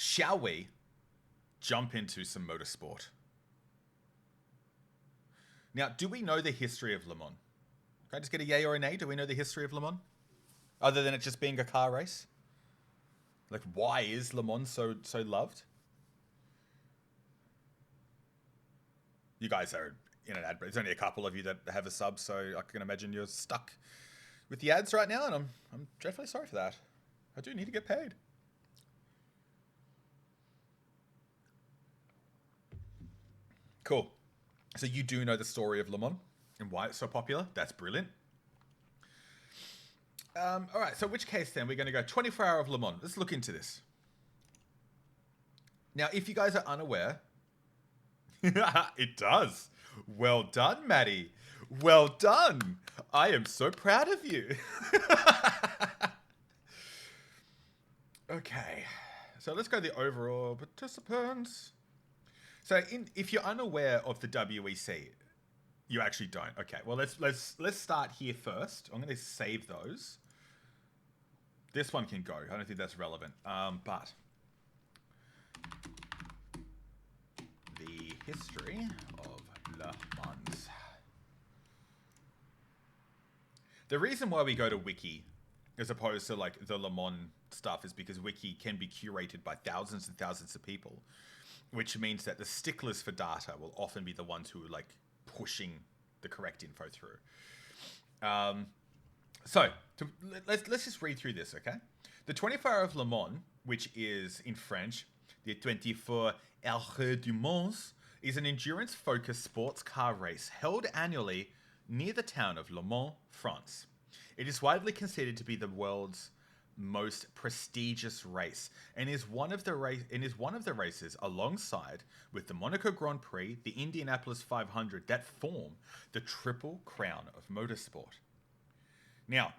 Shall we jump into some motorsport? Now, do we know the history of Le Mans? Can I just get a yay or a nay? Do we know the history of Le Mans? Other than it just being a car race? Like, why is Le Mans so loved? You guys are in an ad break. There's only a couple of you that have a sub, so I can imagine you're stuck with the ads right now, and I'm dreadfully sorry for that. I do need to get paid. Cool. So you do know the story of Le Mans and why it's so popular. That's brilliant. All right, so which case then? We're going to go 24 Hour of Le Mans. Let's look into this. Now, if you guys are unaware, it does. Well done, Maddie. Well done. I am so proud of you. Okay, so let's go the overall participants. So, if you're unaware of the WEC, you actually don't. Okay, well let's start here first. I'm going to save those. This one can go. I don't think that's relevant. But the history of Le Mans. The reason why we go to Wiki as opposed to like the Le Mans stuff is because Wiki can be curated by thousands and thousands of people, which means that the sticklers for data will often be the ones who are like pushing the correct info through. Let's just read through this, okay? The 24 Hour of Le Mans, which is in French, the 24 Heures du Mans, is an endurance-focused sports car race held annually near the town of Le Mans, France. It is widely considered to be the world's most prestigious race and is one of the races alongside with the Monaco Grand Prix, the Indianapolis 500 that form the Triple Crown of motorsport. Now,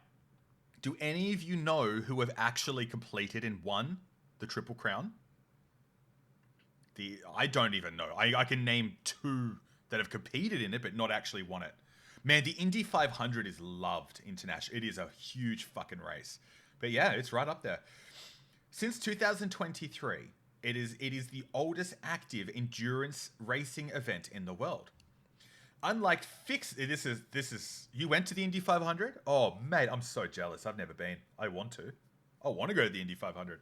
do any of you know who have actually completed and won the Triple Crown? I don't even know. I can name two that have competed in it but not actually won it. Man, the Indy 500 is loved internationally. It is a huge fucking race. But yeah, it's right up there. Since 2023, it is the oldest active endurance racing event in the world. Unlike this is you went to the Indy 500? Oh, mate, I'm so jealous. I've never been. I want to. I want to go to the Indy 500.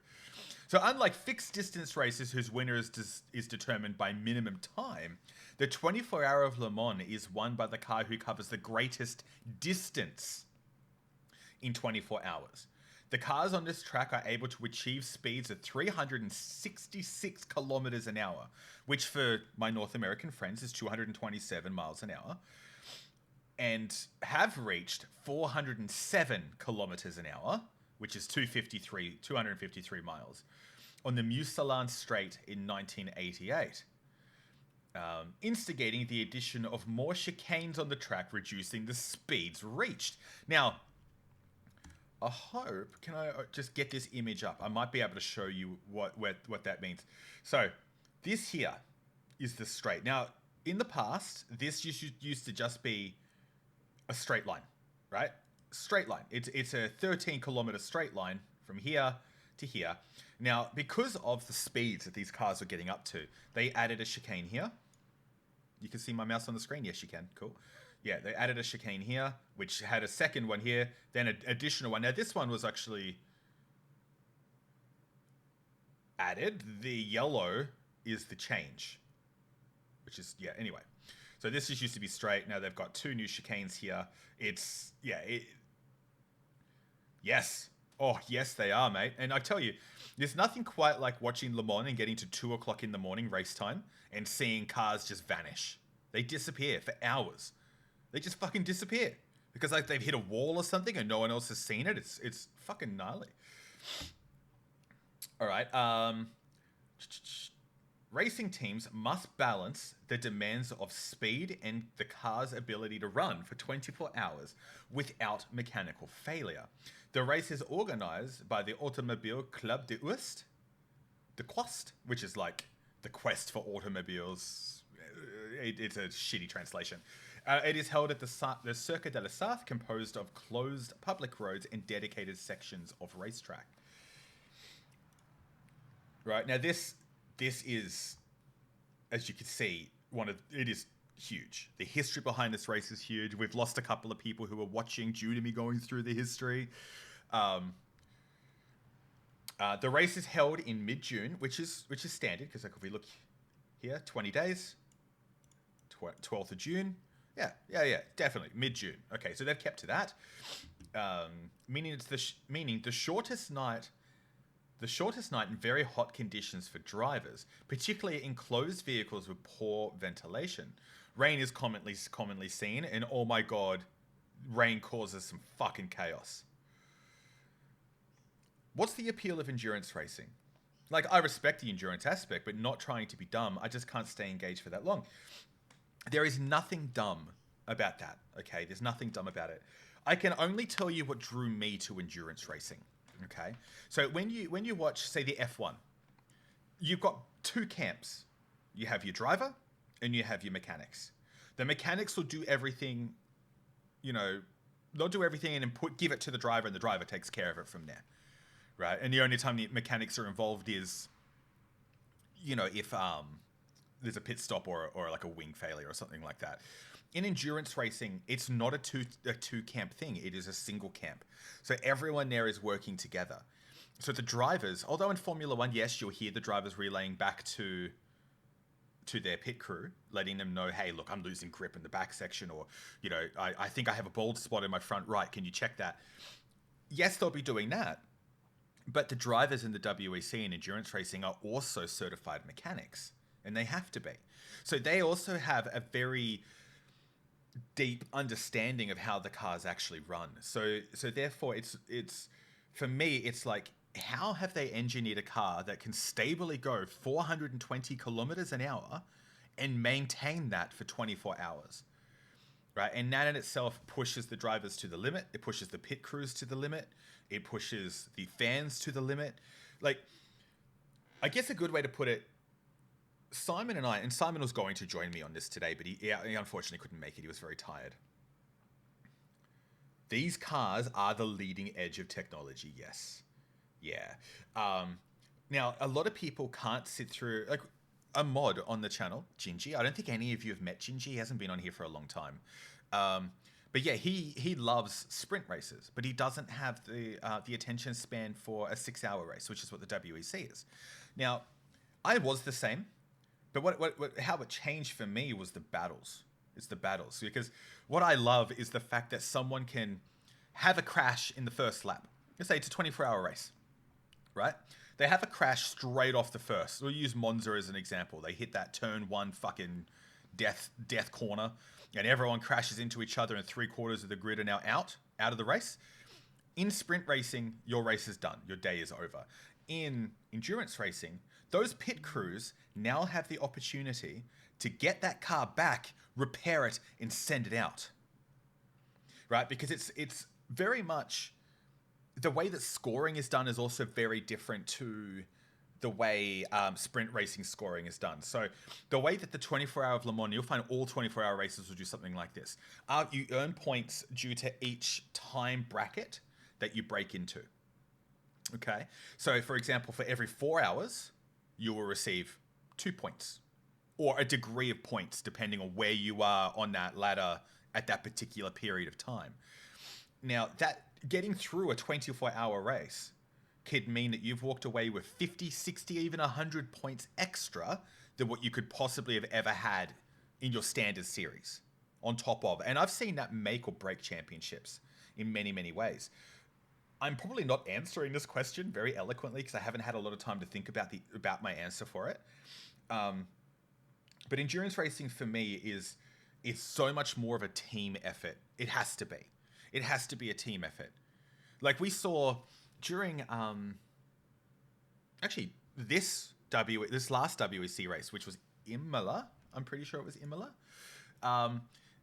So unlike fixed distance races whose winner is determined by minimum time, the 24 Hour of Le Mans is won by the car who covers the greatest distance in 24 hours. The cars on this track are able to achieve speeds of 366 kilometers an hour, which for my North American friends is 227 miles an hour, and have reached 407 kilometers an hour, which is 253 miles, on the Musallan Strait in 1988, instigating the addition of more chicanes on the track, reducing the speeds reached. Now, I hope, can I just get this image up? I might be able to show you what that means. So, this here is the straight. Now, in the past, this used to just be a straight line, right? Straight line. It's a 13-kilometer straight line from here to here. Now, because of the speeds that these cars are getting up to, they added a chicane here. You can see my mouse on the screen? Yes, you can. Cool. Yeah, they added a chicane here, which had a second one here, then an additional one. Now, this one was actually added. The yellow is the change, which is, yeah, anyway. So this just used to be straight. Now they've got two new chicanes here. Yes. Oh, yes, they are, mate. And I tell you, there's nothing quite like watching Le Mans and getting to 2 o'clock in the morning race time and seeing cars just vanish. They disappear for hours. They just fucking disappear because like they've hit a wall or something and no one else has seen it. It's fucking gnarly. All right. Racing teams must balance the demands of speed and the car's ability to run for 24 hours without mechanical failure. The race is organized by the Automobile Club de Oust, the Quest, which is like the quest for automobiles. It's a shitty translation. It is held at the Circuit de la Sarthe, composed of closed public roads and dedicated sections of racetrack. Right now, this is, as you can see, it is huge. The history behind this race is huge. We've lost a couple of people who were watching due to me going through the history. Um, the race is held in mid-June, which is standard because like if we look here, 20 days, 12th of June. Yeah, definitely mid-June. Okay, so they've kept to that, meaning meaning the shortest night. The shortest night in very hot conditions for drivers, particularly in closed vehicles with poor ventilation. Rain is commonly seen, and oh my god, rain causes some fucking chaos. What's the appeal of endurance racing? Like, I respect the endurance aspect, but not trying to be dumb. I just can't stay engaged for that long. There is nothing dumb about that, okay? There's nothing dumb about it. I can only tell you what drew me to endurance racing, okay? So when you watch, say, the F1, you've got two camps. You have your driver and you have your mechanics. The mechanics will do everything, they'll do everything and then give it to the driver, and the driver takes care of it from there, right? And the only time the mechanics are involved is, if there's a pit stop or like a wing failure or something like that. In endurance racing, it's not a two camp thing. It is a single camp. So everyone there is working together. So the drivers, although in Formula One, yes, you'll hear the drivers relaying back to their pit crew, letting them know, hey, look, I'm losing grip in the back section, or, I think I have a bald spot in my front right. Can you check that? Yes, they'll be doing that. But the drivers in the WEC and endurance racing are also certified mechanics, and they have to be. So they also have a very deep understanding of how the cars actually run. So therefore, it's for me, it's like, how have they engineered a car that can stably go 420 kilometers an hour and maintain that for 24 hours? Right? And that in itself pushes the drivers to the limit. It pushes the pit crews to the limit. It pushes the fans to the limit. Like, I guess a good way to put it, Simon was going to join me on this today, but he unfortunately couldn't make it. He was very tired. These cars are the leading edge of technology, yes. Yeah. Now, a lot of people can't sit through, like, a mod on the channel, Gingy. I don't think any of you have met Gingy. He hasn't been on here for a long time. But yeah, he loves sprint races, but he doesn't have the attention span for a 6-hour race, which is what the WEC is. Now, I was the same, but how it changed for me was the battles. It's the battles, because what I love is the fact that someone can have a crash in the first lap. Let's say it's a 24-hour race, right? They have a crash straight off the first. We'll use Monza as an example. They hit that turn one fucking death corner, and everyone crashes into each other, and 3/4 of the grid are now out of the race. In sprint racing, your race is done. Your day is over. In endurance racing, those pit crews now have the opportunity to get that car back, repair it, and send it out. Right? Because it's very much, the way that scoring is done is also very different to the way sprint racing scoring is done. So the way that the 24-hour of Le Mans, you'll find all 24-hour races will do something like this. You earn points due to each time bracket that you break into. Okay? So, for example, for every 4 hours, you will receive 2 points, or a degree of points, depending on where you are on that ladder at that particular period of time. Now, that getting through a 24-hour race could mean that you've walked away with 50, 60, even 100 points extra than what you could possibly have ever had in your standard series on top of. And I've seen that make or break championships in many, many ways. I'm probably not answering this question very eloquently because I haven't had a lot of time to think about my answer for it. But endurance racing for me is so much more of a team effort. It has to be. It has to be a team effort. Like we saw during actually this last WEC race, which was Imola. I'm pretty sure it was Imola.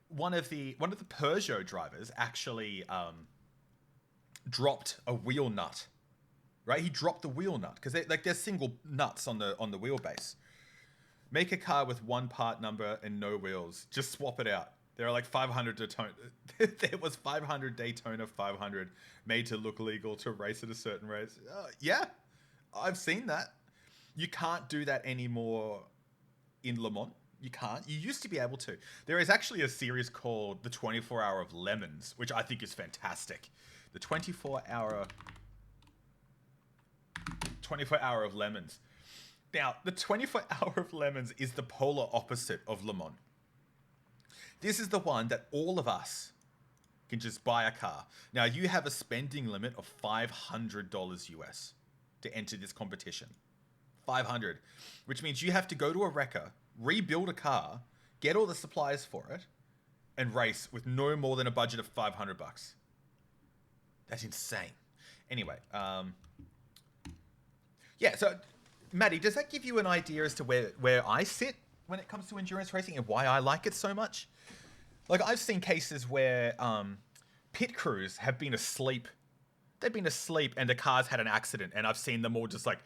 One of the Peugeot drivers actually dropped a wheel nut. Right, he dropped the wheel nut because there's single nuts on the wheelbase. Make a car with one part number and no wheels. Just swap it out. There are like 500 Daytona. There was 500 Daytona 500 made to look legal to race at a certain race. Yeah, I've seen that. You can't do that anymore in Le Mans. You can't. You used to be able to. There is actually a series called the 24 Hour of Lemons, which I think is fantastic. The 24 Hour of Lemons. Now, the 24 Hour of Lemons is the polar opposite of Le Mans. This is the one that all of us can just buy a car. Now, you have a spending limit of $500 US to enter this competition. 500, which means you have to go to a wrecker, rebuild a car, get all the supplies for it, and race with no more than a budget of $500. That's insane. Anyway, yeah, so Maddie, does that give you an idea as to where I sit when it comes to endurance racing and why I like it so much? Like, I've seen cases where pit crews have been asleep. They've been asleep and the car's had an accident, and I've seen them all just like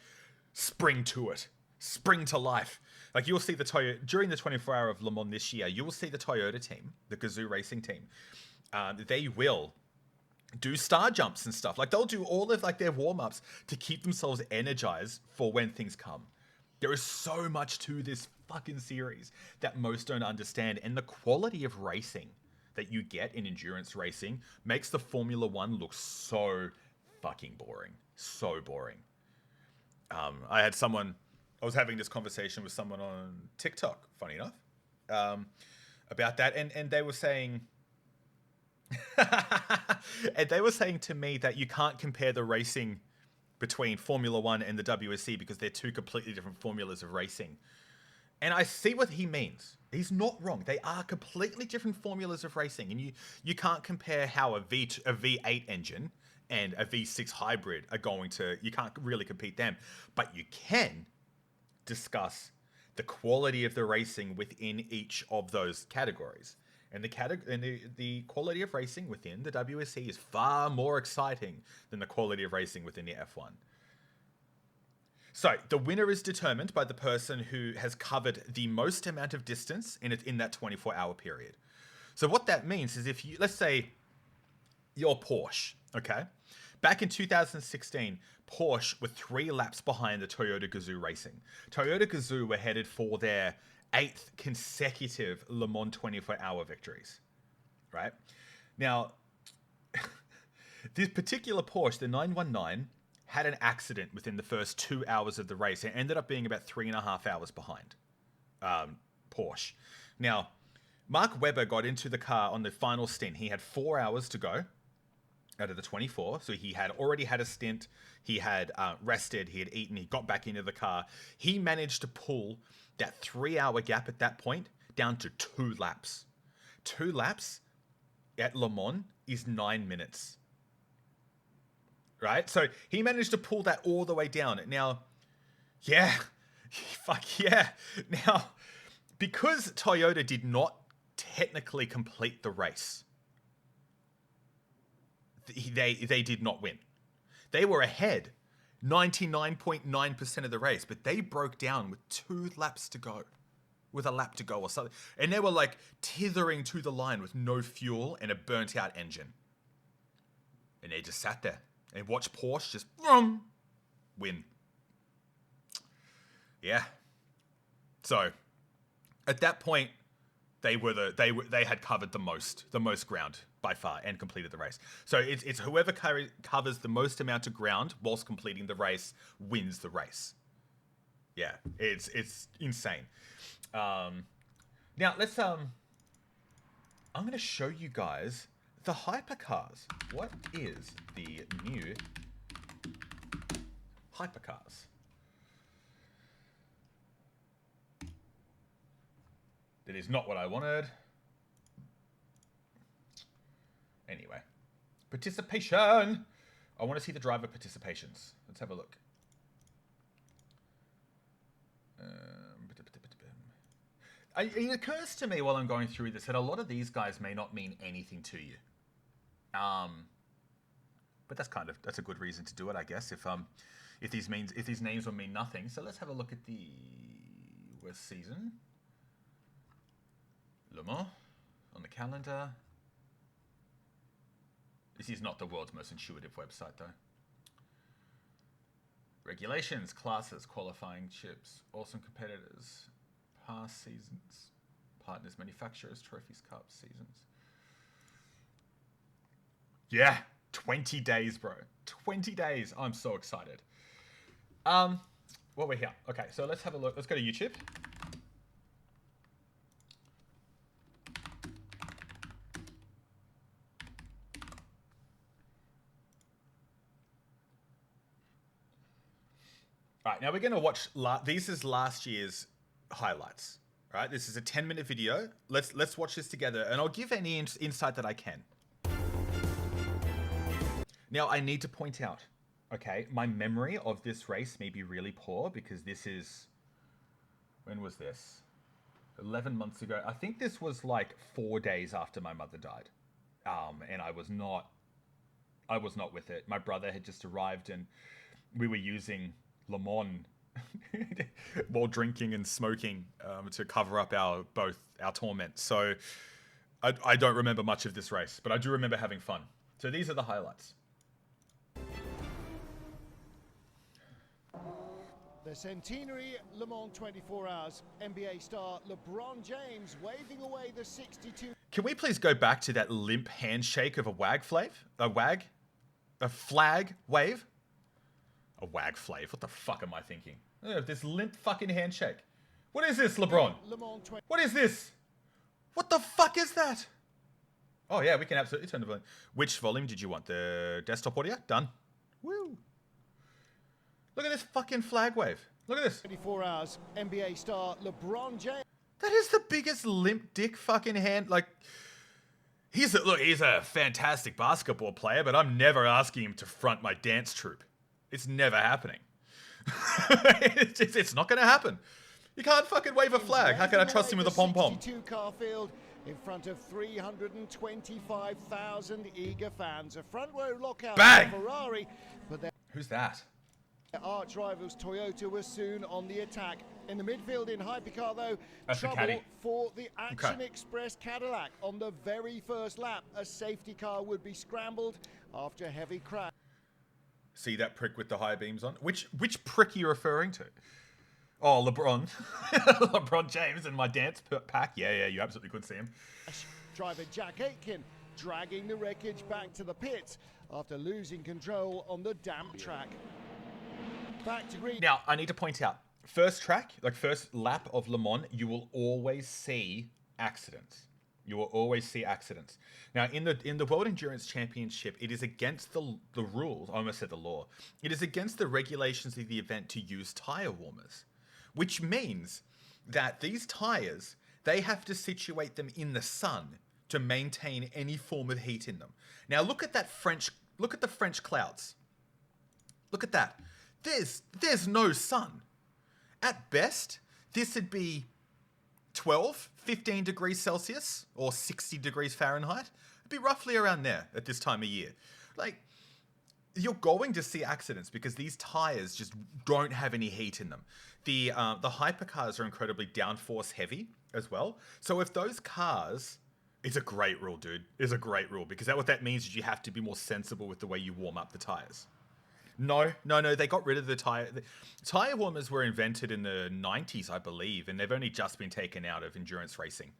spring to it, spring to life. Like, you'll see the Toyota during the 24 Hour of Le Mans this year. You will see the Toyota team, the Gazoo Racing team. They will do star jumps and stuff. Like, they'll do all of like their warm-ups to keep themselves energized for when things come. There is so much to this fucking series that most don't understand, and the quality of racing that you get in endurance racing makes the Formula One look so fucking boring. So boring. I was having this conversation with someone on TikTok, funny enough, about that, and they were saying, and they were saying to me that you can't compare the racing between Formula One and the WSC because they're two completely different formulas of racing. And I see what he means. He's not wrong. They are completely different formulas of racing, and you can't compare how a V8 engine and a V6 hybrid are going to. You can't really compete them, but you can discuss the quality of the racing within each of those categories. And the quality of racing within the WSC is far more exciting than the quality of racing within the F1. So the winner is determined by the person who has covered the most amount of distance in that 24-hour period. So what that means is if you, let's say you're Porsche, okay? Back in 2016, Porsche were 3 laps behind the Toyota Gazoo Racing. Toyota Gazoo were headed for their 8th consecutive Le Mans 24-hour victories, right? Now, this particular Porsche, the 919, had an accident within the first 2 hours of the race. It ended up being about 3.5 hours behind Porsche. Now, Mark Webber got into the car on the final stint. He had 4 hours to go out of the 24. So he had already had a stint. He had rested. He had eaten. He got back into the car. He managed to pull that 3-hour gap at that point down to 2 laps. 2 laps at Le Mans is 9 minutes. Right? So he managed to pull that all the way down. Now, yeah, fuck yeah. Now, because Toyota did not technically complete the race, they did not win. They were ahead 99.9% of the race, but they broke down with 2 laps to go, with a lap to go or something. And they were like tethering to the line with no fuel and a burnt out engine. And they just sat there and watched Porsche just win. Yeah. So at that point, they had covered the most ground by far and completed the race. So it's whoever covers the most amount of ground whilst completing the race wins the race. Yeah, it's insane. Now let's I'm going to show you guys the hypercars. What is the new hypercars? That is not what I wanted. Anyway, participation. I want to see the driver participations. Let's have a look. It occurs to me while I'm going through this that a lot of these guys may not mean anything to you. But that's a good reason to do it, I guess. If these names will mean nothing. So let's have a look at the West season. Le Mans on the calendar. This is not the world's most intuitive website, though. Regulations, classes, qualifying chips, awesome competitors, past seasons, partners, manufacturers, trophies, cups, seasons. Yeah, 20 days, bro. 20 days. I'm so excited. Well, we're here. Okay, so let's have a look. Let's go to YouTube. All right, now we're going to watch. This is last year's highlights. All right, this is a 10-minute video. Let's watch this together, and I'll give any insight that I can. Now, I need to point out, okay, my memory of this race may be really poor because this is... When was this? 11 months ago. I think this was like 4 days after my mother died. And I was not with it. My brother had just arrived and we were using Le Mans while drinking and smoking to cover up our torment. So I don't remember much of this race, but I do remember having fun. So these are the highlights. The centenary Le Mans 24 Hours, NBA star LeBron James waving away the 62. Can we please go back to that limp handshake of a wag flag wave? A wag flave. What the fuck am I thinking? This limp fucking handshake. What is this, LeBron? What is this? What the fuck is that? Oh yeah, we can absolutely turn the volume. Which volume did you want? The desktop audio? Done. Woo. Look at this fucking flag wave. Look at this. 24 Hours, NBA star LeBron James. That is the biggest limp dick fucking hand. Like, he's a fantastic basketball player, but I'm never asking him to front my dance troupe. It's never happening. it's not going to happen. You can't fucking wave a flag. How can I trust him with a pom-pom? 62 car field in front of 325,000 eager fans. A front row lockout Bang! for Ferrari, but Who's that? their arch rivals Toyota were soon on the attack. In the midfield in hypercar, though, That's the trouble caddy. for the Action Okay. Express Cadillac. On the very first lap, a safety car would be scrambled after a heavy crash. See that prick with the high beams on? Which prick are you referring to? Oh, LeBron. LeBron James in my dance pack. Yeah, you absolutely could see him. Driver Jack Aitken dragging the wreckage back to the pits after losing control on the damp track. Back to green. Now, I need to point out, first lap of Le Mans, you will always see accidents. You will always see accidents. Now, in the World Endurance Championship, it is against the rules. I almost said the law. It is against the regulations of the event to use tire warmers, which means that these tires, they have to situate them in the sun to maintain any form of heat in them. Now, look at the French clouds. Look at that. There's no sun. At best, this would be 15 degrees Celsius or 60 degrees Fahrenheit. It'd be roughly around there at this time of year. Like, you're going to see accidents because these tires just don't have any heat in them. The hypercars are incredibly downforce heavy as well. So if those cars, it's a great rule, dude. It's a great rule because what that means is you have to be more sensible with the way you warm up the tires. No, they got rid of the tire. The tire warmers were invented in the 90s, I believe, and they've only just been taken out of endurance racing.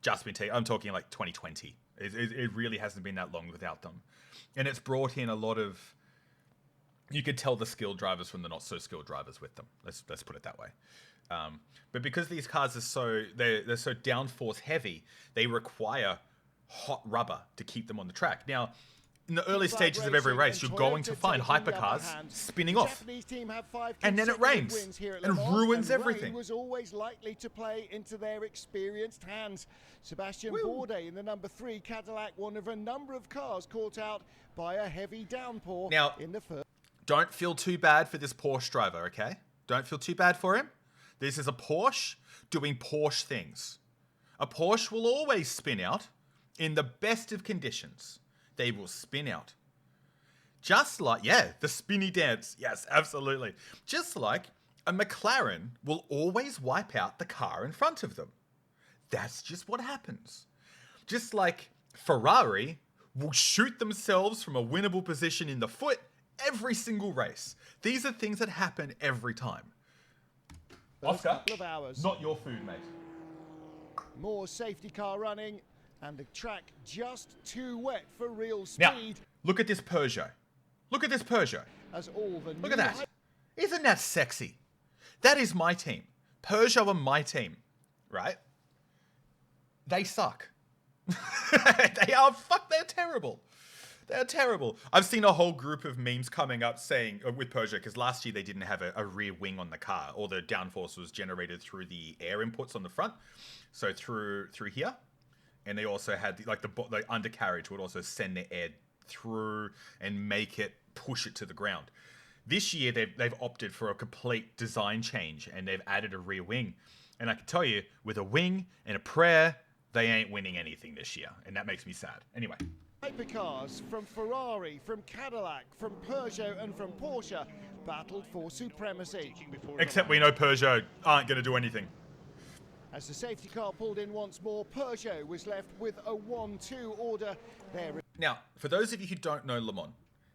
I'm talking like 2020. It really hasn't been that long without them. And it's brought in a lot of, you could tell the skilled drivers from the not so skilled drivers with them. Let's put it that way. But because these cars are they're so downforce heavy, they require hot rubber to keep them on the track. Now, in the early stages of every race, you're going to find hypercars spinning off. And then it rains and ruins everything. Rain was always likely to play into their experienced hands. Sebastian Bourdais in the number 3 Cadillac, one of a number of cars caught out by a heavy downpour in the first. Don't feel too bad for this Porsche driver, okay? Don't feel too bad for him. This is a Porsche doing Porsche things. A Porsche will always spin out in the best of conditions. They will spin out. Just like, the spinny dance. Yes, absolutely. Just like a McLaren will always wipe out the car in front of them. That's just what happens. Just like Ferrari will shoot themselves from a winnable position in the foot Every single race. These are things that happen every time. Oscar, not your food, mate. More safety car running, and the track just too wet for real speed. Now, look at this Peugeot. Look at this Peugeot. Look at that. Isn't that sexy? That is my team. Peugeot are my team, right? They suck. They're terrible. They're terrible. I've seen a whole group of memes coming up saying, with Peugeot, because last year they didn't have a rear wing on the car. All the downforce was generated through the air inputs on the front. So through here. And they also had, the undercarriage would also send the air through and make it push it to the ground. This year, they've opted for a complete design change, and they've added a rear wing. And I can tell you, with a wing and a prayer, they ain't winning anything this year. And that makes me sad. Anyway. Hypercars from Ferrari, from Cadillac, from Peugeot and from Porsche battled for supremacy. Except we know Peugeot aren't going to do anything. As the safety car pulled in once more, Peugeot was left with a 1-2 order there. Now, for those of you who don't know Le Mans,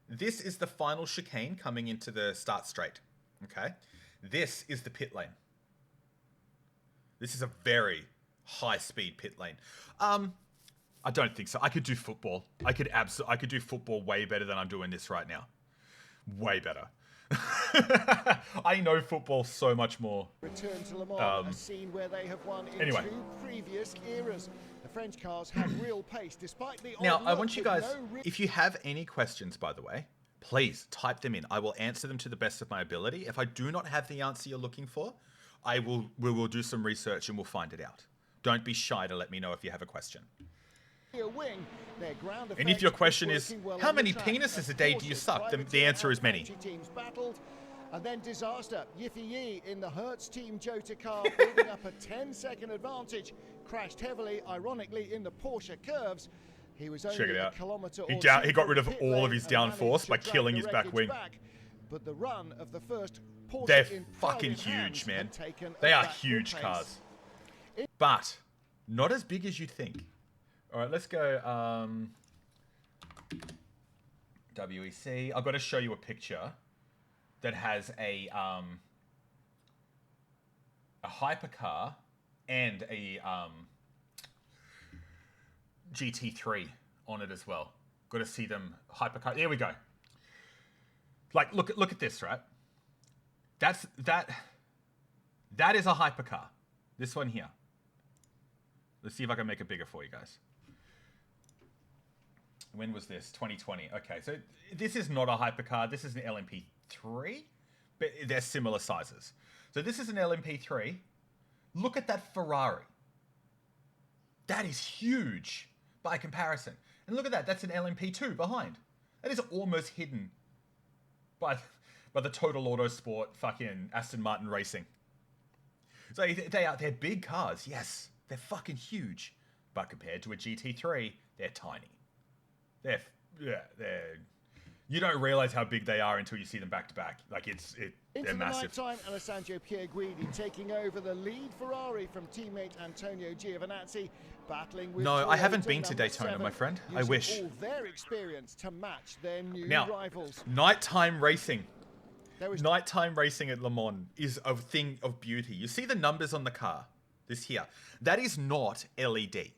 this is the final chicane coming into the start straight. Okay? This is the pit lane. This is a very high-speed pit lane. I don't think so. I could do football. I could do football way better than I'm doing this right now. Way better. I know football so much more. Return to Le Mans, a scene where they have won in two previous eras. The French cars had real pace despite the... Now, I want you guys, if you have any questions, by the way, please type them in. I will answer them to the best of my ability. If I do not have the answer you're looking for, we will do some research and we'll find it out. Don't be shy to let me know if you have a question. And if your question is, how many penises a day do you suck? The answer is many. And then disaster. Yiffy Yi in the Hertz Team Jota car building up a 10-second advantage. Crashed heavily, ironically, in the Porsche curves. He was only a kilometre or two. He got rid of all of his downforce by killing his back wing. But the run of the first Porsche They're fucking huge, man. They are huge cars. But not as big as you'd think. All right, let's go WEC. I've got to show you a picture that has a hypercar and a GT3 on it as well. Got to see them hypercar. There we go. Like, look at this, right? That is a hypercar. This one here. Let's see if I can make it bigger for you guys. When was this? 2020. Okay, so this is not a hypercar. This is an LMP3, but they're similar sizes. So this is an LMP3. Look at that Ferrari. That is huge by comparison. And look at that. That's an LMP2 behind. That is almost hidden by the Total Autosport fucking Aston Martin Racing. So they're big cars. Yes, they're fucking huge. But compared to a GT3, they're tiny. They're you don't realize how big they are until you see them back to back. Like they're massive. Into the night time, Alessandro Pierguidi taking over the lead Ferrari from teammate Antonio Giovinazzi, battling with. No, I haven't been to Daytona, my friend. I wish. All their experience to match their new rivals. Nighttime racing. Nighttime racing at Le Mans is a thing of beauty. You see the numbers on the car. This here. That is not LED.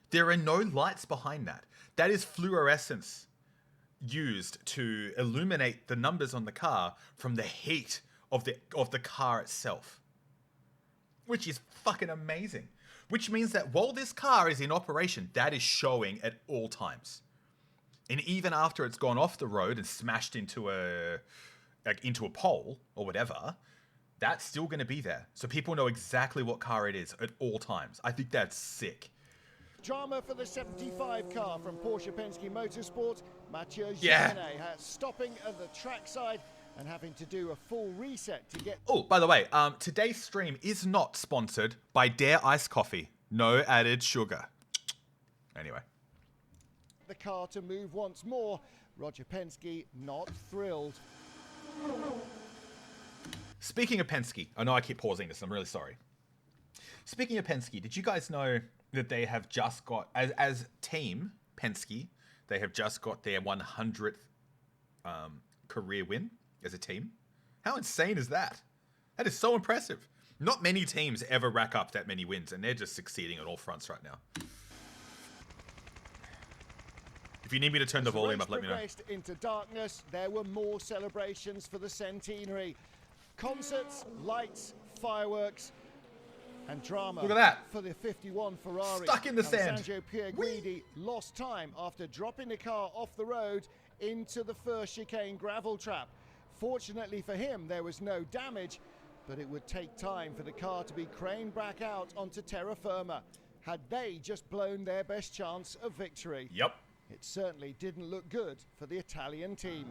There are no lights behind that. That is fluorescence used to illuminate the numbers on the car from the heat of the car itself. Which is fucking amazing. Which means that while this car is in operation, that is showing at all times. And even after it's gone off the road and smashed into a pole or whatever, that's still going to be there. So people know exactly what car it is at all times. I think that's sick. Drama for the 75 car from Porsche Penske Motorsport. Mathieu Jacquemet stopping at the trackside and having to do a full reset to get... Oh, by the way, today's stream is not sponsored by Dare Ice Coffee. No added sugar. Anyway. The car to move once more. Roger Penske not thrilled. Speaking of Penske, I know I keep pausing this, I'm really sorry. Speaking of Penske, did you guys know that they have just got, as team Penske, they have just got their 100th career win as a team. How insane is that? That is so impressive. Not many teams ever rack up that many wins, and they're just succeeding on all fronts right now. If you need me to turn the volume up, let me know. Into darkness, there were more celebrations for the centenary. Concerts, lights, fireworks, and drama. Look at that. For the 51 Ferrari. Stuck in the sand. Sergio Pierguidi lost time after dropping the car off the road into the first chicane gravel trap. Fortunately for him, there was no damage, but it would take time for the car to be craned back out onto terra firma. Had they just blown their best chance of victory? Yep. It certainly didn't look good for the Italian team.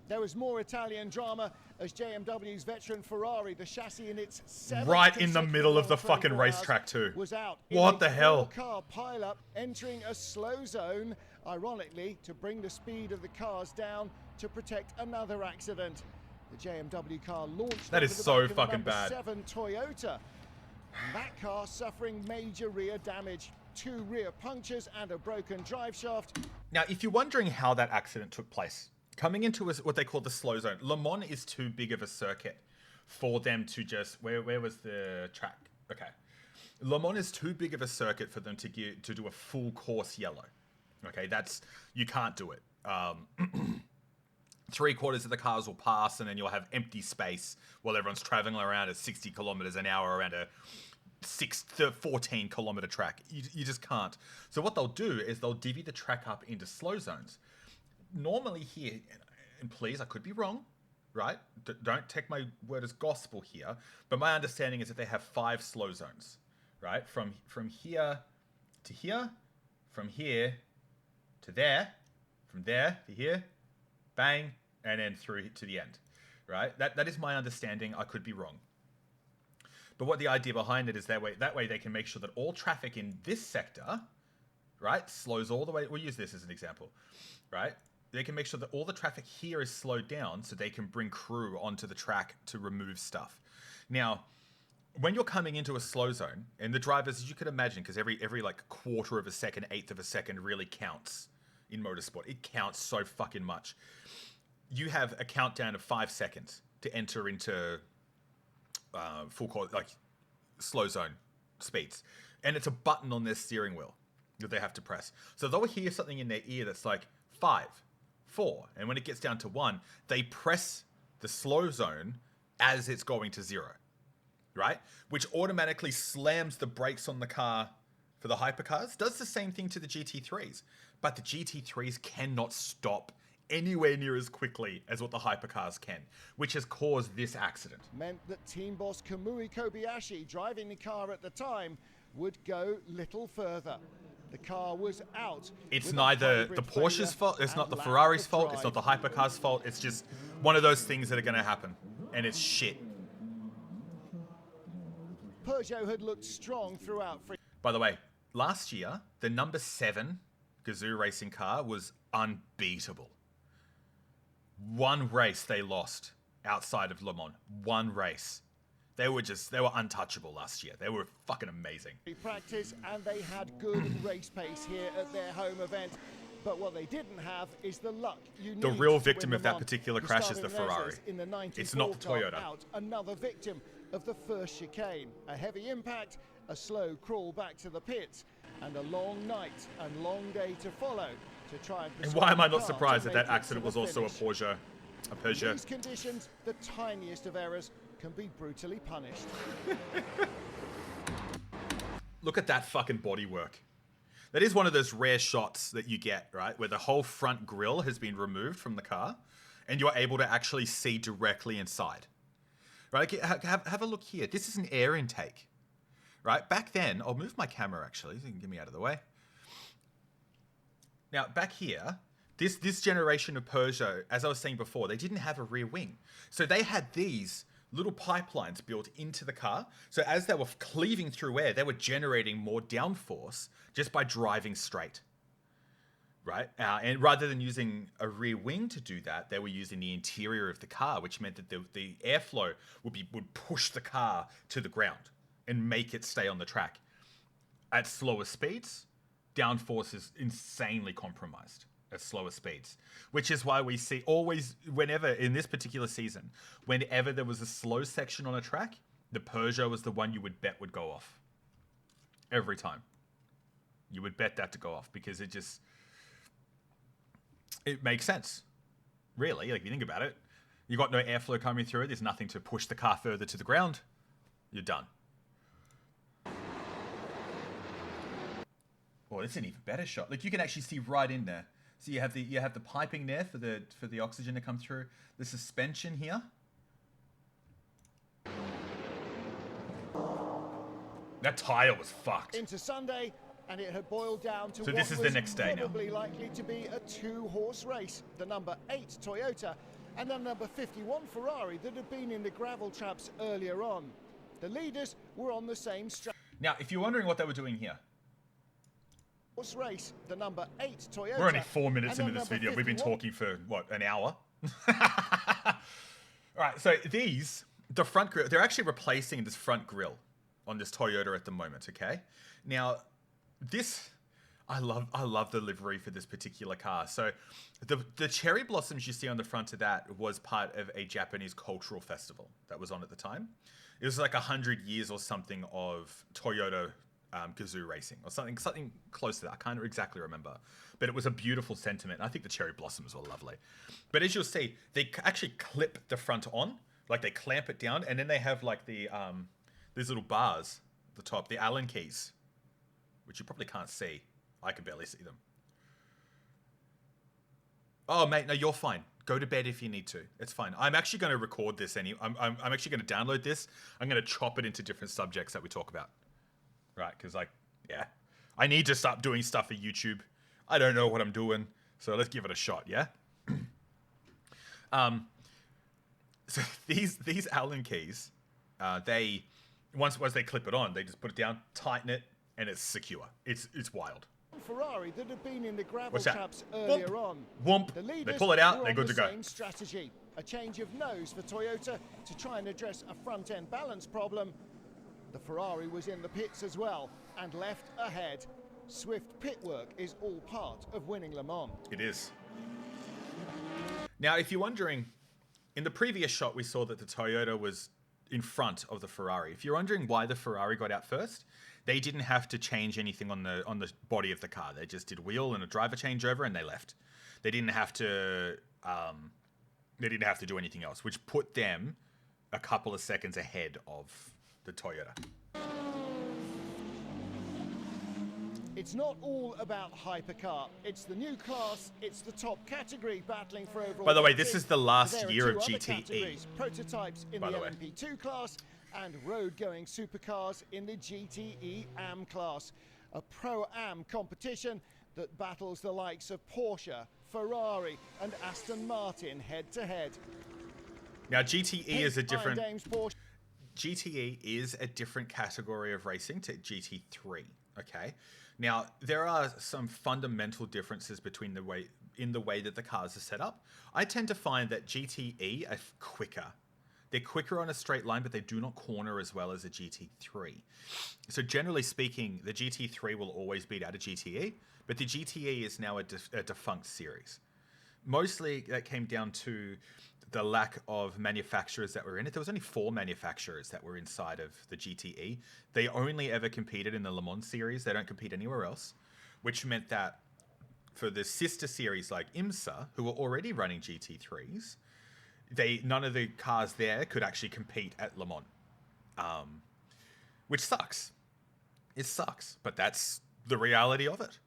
There was more Italian drama as JMW's veteran Ferrari, the chassis in its seventh right in the middle of the fucking racetrack too. Was out. What the hell? Car pileup entering a slow zone, ironically to bring the speed of the cars down to protect another accident. The JMW car launched. That is so fucking bad. 7 Toyota. And that car suffering major rear damage. 2 rear punctures and a broken drive shaft. Now, if you're wondering how that accident took place, coming into what they call the slow zone, Le Mans is too big of a circuit for them to just... Where was the track? Okay. Le Mans is too big of a circuit for them to do a full course yellow. Okay, you can't do it. 3/4 of the cars will pass, and then you'll have empty space while everyone's traveling around at 60 kilometers an hour around a 14 kilometer track. You just can't. So what they'll do is they'll divvy the track up into slow zones. Normally here, and please, I could be wrong, right? Don't take my word as gospel here, but my understanding is that they have 5 slow zones, right? From here to here, from here to there, from there to here, bang, and then through to the end, right? That is my understanding. I could be wrong. But what the idea behind it is that way they can make sure that all traffic in this sector, right, slows all the way. We'll use this as an example, right? They can make sure that all the traffic here is slowed down so they can bring crew onto the track to remove stuff. Now, when you're coming into a slow zone, and the drivers, as you could imagine, because every like 1/4 of a second, 1/8 of a second really counts in motorsport. It counts so fucking much. You have a countdown of 5 seconds to enter into full course, like slow zone speeds, and it's a button on their steering wheel that they have to press. So they'll hear something in their ear that's like 5, 4, and when it gets down to 1, they press the slow zone as it's going to 0, right? Which automatically slams the brakes on the car for the hypercars. Does the same thing to the GT3s, but the GT3s cannot stop anywhere near as quickly as what the hypercars can, which has caused this accident. Meant that team boss Kamui Kobayashi, driving the car at the time, would go little further. The car was out. It's neither the Porsche's fault, it's not the Ferrari's fault, it's not the hypercar's fault, it's just one of those things that are going to happen, and it's shit. Peugeot had looked strong throughout. By the way, last year, the number 7 Gazoo racing car was unbeatable. One race they lost outside of Le Mans. One race. They were untouchable last year. They were fucking amazing. Practice, and they had good race pace here at their home event. But what they didn't have is the luck you need. The real victim of that particular crash is the Ferrari. It's not the Toyota. Another victim of the first chicane. A heavy impact, a slow crawl back to the pits, and a long night and long day to follow. And why am I not surprised that accident was also a Porsche? In these conditions, the tiniest of errors can be brutally punished. Look at that fucking bodywork. That is one of those rare shots that you get, right? Where the whole front grille has been removed from the car and you're able to actually see directly inside. Right? Have a look here. This is an air intake. Right? Back then, I'll move my camera actually so you can get me out of the way. Now, back here, this generation of Peugeot, as I was saying before, they didn't have a rear wing. So they had these little pipelines built into the car. So as they were cleaving through air, they were generating more downforce just by driving straight. Right? And rather than using a rear wing to do that, they were using the interior of the car, which meant that the airflow would push the car to the ground and make it stay on the track. At slower speeds, downforce is insanely compromised. at slower speeds, which is why we see always, whenever in this particular season, whenever there was a slow section on a track, the Peugeot was the one you would bet would go off. Every time. You would bet that to go off because it makes sense. Really, like if you think about it, you got no airflow coming through it, there's nothing to push the car further to the ground, you're done. Oh, it's an even better shot. Like you can actually see right in there. So you have the piping there for the oxygen to come through. The suspension here. That tire was fucked. Into Sunday, and it had boiled down to so this what is was the next day probably now. likely to be a 2-horse race. The number 8 Toyota and the number 51 Ferrari that had been in the gravel traps earlier on. The leaders were on the same Now, if you're wondering what they were doing here. race, the number 8 Toyota. We're only 4 minutes into this video. We've been talking for, what, an hour? All right, so the front grille, they're actually replacing this front grille on this Toyota at the moment, okay? Now, I love the livery for this particular car. So the cherry blossoms you see on the front of that was part of a Japanese cultural festival that was on at the time. It was like 100 years or something of Toyota Gazoo racing or something close to that. I can't exactly remember, but it was a beautiful sentiment. I think the cherry blossoms were lovely. But as you'll see, they actually clip the front on, like they clamp it down, and then they have like the these little bars at the top, the Allen keys, which you probably can't see. I can barely see them. Oh, mate, no, you're fine. Go to bed if you need to. It's fine. I'm actually going to record this. I'm actually going to download this. I'm going to chop it into different subjects that we talk about. Right, because, like, yeah. I need to stop doing stuff for YouTube. I don't know what I'm doing, so let's give it a shot, yeah? So these Allen keys, they... Once they clip it on, they just put it down, tighten it, and it's secure. It's wild. Ferrari that had been in the gravel traps earlier on. Whoomp. The They pull it out, they're good to go. Same strategy. A change of nose for Toyota to try and address a front-end balance problem. The Ferrari was in the pits as well and left ahead. Swift pit work is all part of winning Le Mans. It is. Now, if you're wondering, in the previous shot we saw that the Toyota was in front of the Ferrari. If you're wondering why the Ferrari got out first, they didn't have to change anything on the body of the car. They just did wheel and a driver changeover and they left. They didn't have to do anything else, which put them a couple of seconds ahead of the Toyota. It's not all about hypercar. It's the new class, it's the top category battling for overall. By the way, this is the last year of GTE. Prototypes in the LMP2 class and road-going supercars in the GTE AM class. A Pro-Am competition that battles the likes of Porsche, Ferrari and Aston Martin head-to-head. Now, GTE is a different... GTE is a different category of racing to GT3, okay? Now, there are some fundamental differences between the way that the cars are set up. I tend to find that GTE are quicker. They're quicker on a straight line, but they do not corner as well as a GT3. So generally speaking, the GT3 will always beat out a GTE, but the GTE is now a defunct series. Mostly that came down to the lack of manufacturers that were in it. There was only 4 manufacturers that were inside of the GTE. They only ever competed in the Le Mans series. They don't compete anywhere else, which meant that for the sister series like IMSA, who were already running GT3s, none of the cars there could actually compete at Le Mans, which sucks. It sucks, but that's the reality of it.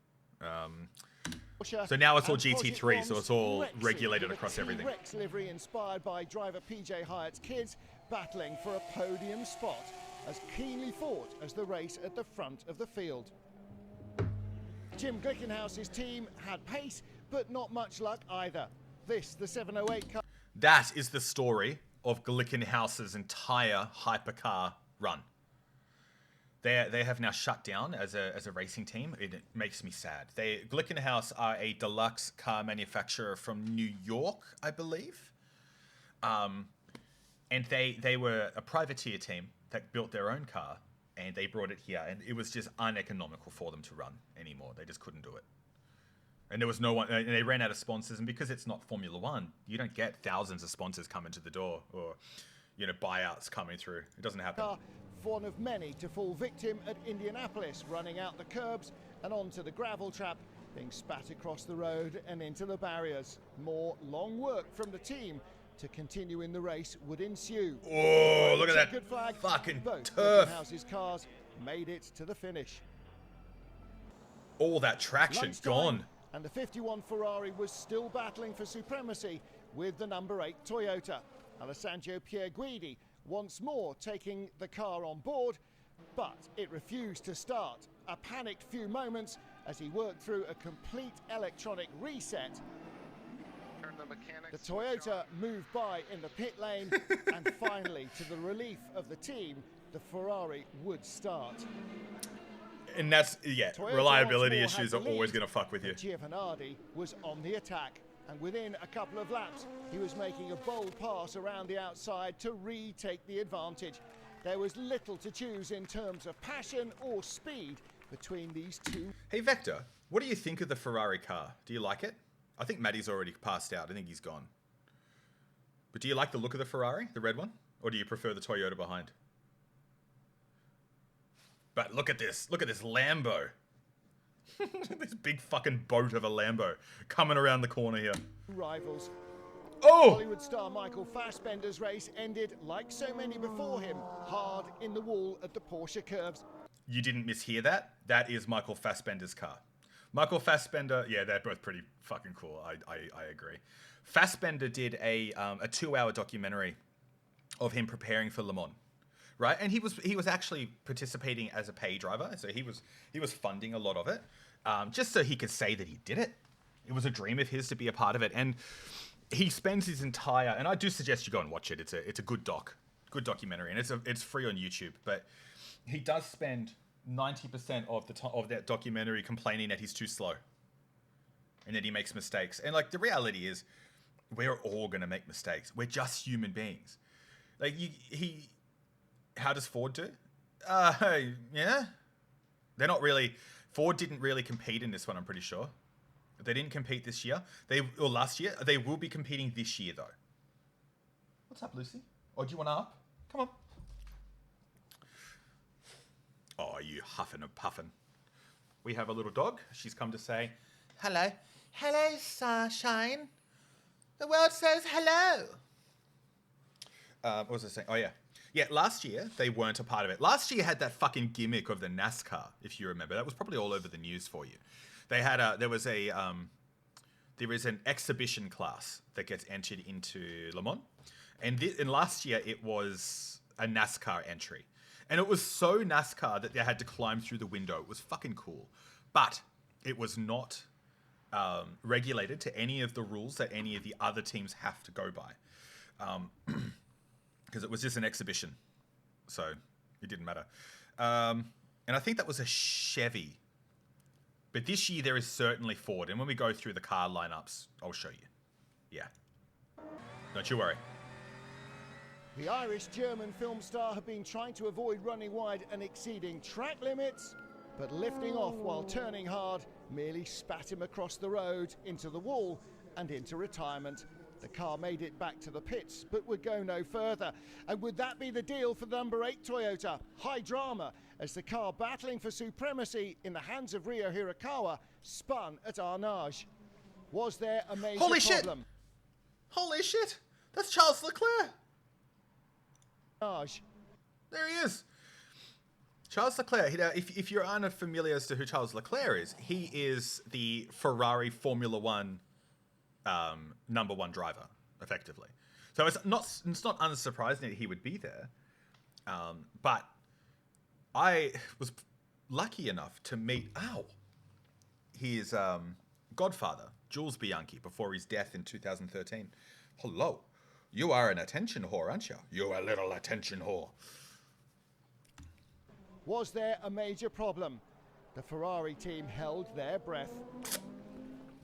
So now it's all GT3, so it's all regulated across everything. Rex livery inspired by driver PJ Hyatt's kids, battling for a podium spot, as keenly fought as the race at the front of the field. Jim Glickenhaus's team had pace, but not much luck either. This, the 708 car. That is the story of Glickenhaus's entire hypercar run. They have now shut down as a racing team. It makes me sad. Glickenhaus are a deluxe car manufacturer from New York, I believe. And they were a privateer team that built their own car, and they brought it here, and it was just uneconomical for them to run anymore. They just couldn't do it. And there was no one, and they ran out of sponsors. And because it's not Formula One, you don't get thousands of sponsors coming to the door or, you know, buyouts coming through. It doesn't happen. One of many to fall victim at Indianapolis, running out the curbs and onto the gravel trap, being spat across the road and into the barriers. More long work from the team to continue in the race would ensue. Oh, look at that flag. fucking Both turf. House's cars made it to the finish. All that traction gone. And the 51 Ferrari was still battling for supremacy with the number 8 Toyota. Alessandro Pierguidi once more taking the car on board, but it refused to start. A panicked few moments as he worked through a complete electronic reset. The Toyota moved by in the pit lane, and finally, to the relief of the team, the Ferrari would start. And that's, yeah, Toyota reliability issues are always going to fuck with you. Giovinazzi was on the attack, and within a couple of laps, he was making a bold pass around the outside to retake the advantage. There was little to choose in terms of passion or speed between these two. Hey, Vector, what do you think of the Ferrari car? Do you like it? I think Matty's already passed out. I think he's gone. But do you like the look of the Ferrari, the red one? Or do you prefer the Toyota behind? But look at this. Look at this Lambo. This big fucking boat of a Lambo coming around the corner here. Rivals. Oh! Hollywood star Michael Fassbender's race ended, like so many before him, hard in the wall at the Porsche curves. You didn't mishear that? That is Michael Fassbender's car. Michael Fassbender, yeah, they're both pretty fucking cool. I agree. Fassbender did a 2-hour documentary of him preparing for Le Mans, right? And he was actually participating as a pay driver, so he was funding a lot of it, just so he could say that he did it. It was a dream of his to be a part of it, and he spends his entire, and I do suggest you go and watch it. It's a good documentary, and it's free on YouTube. But he does spend 90% of that documentary complaining that he's too slow and that he makes mistakes. And like the reality is, we're all gonna make mistakes. We're just human beings. Like how does Ford do? Yeah, they're not really. Ford didn't really compete in this one. I'm pretty sure they didn't compete this year. Or last year. They will be competing this year though. What's up, Lucy? Oh, do you want to up? Come on. Oh, you huffing and puffing. We have a little dog. She's come to say, hello. Hello, Starshine. The world says hello. What was I saying? Oh, yeah. Yeah, last year, they weren't a part of it. Last year had that fucking gimmick of the NASCAR, if you remember. That was probably all over the news for you. They had there is an exhibition class that gets entered into Le Mans. And last year, it was a NASCAR entry. And it was so NASCAR that they had to climb through the window. It was fucking cool. But it was not regulated to any of the rules that any of the other teams have to go by. Because it was just an exhibition. So it didn't matter. And I think that was a Chevy. But this year there is certainly Ford. And when we go through the car lineups, I'll show you. Yeah. Don't you worry. The Irish-German film star have been trying to avoid running wide and exceeding track limits, but lifting off while turning hard merely spat him across the road, into the wall and into retirement. The car made it back to the pits, but would go no further. And would that be the deal for the number 8 Toyota? High drama as the car battling for supremacy in the hands of Ryo Hirakawa spun at Arnage. Was there a major Holy problem? Shit! Holy shit! That's Charles Leclerc! There he is. Charles Leclerc. If you're unfamiliar as to who Charles Leclerc is, he is the Ferrari Formula One number 1 driver, effectively. So it's not unsurprising that he would be there. But I was lucky enough to meet his godfather, Jules Bianchi, before his death in 2013. Hello. You are an attention whore, aren't you? You're a little attention whore. Was there a major problem? The Ferrari team held their breath.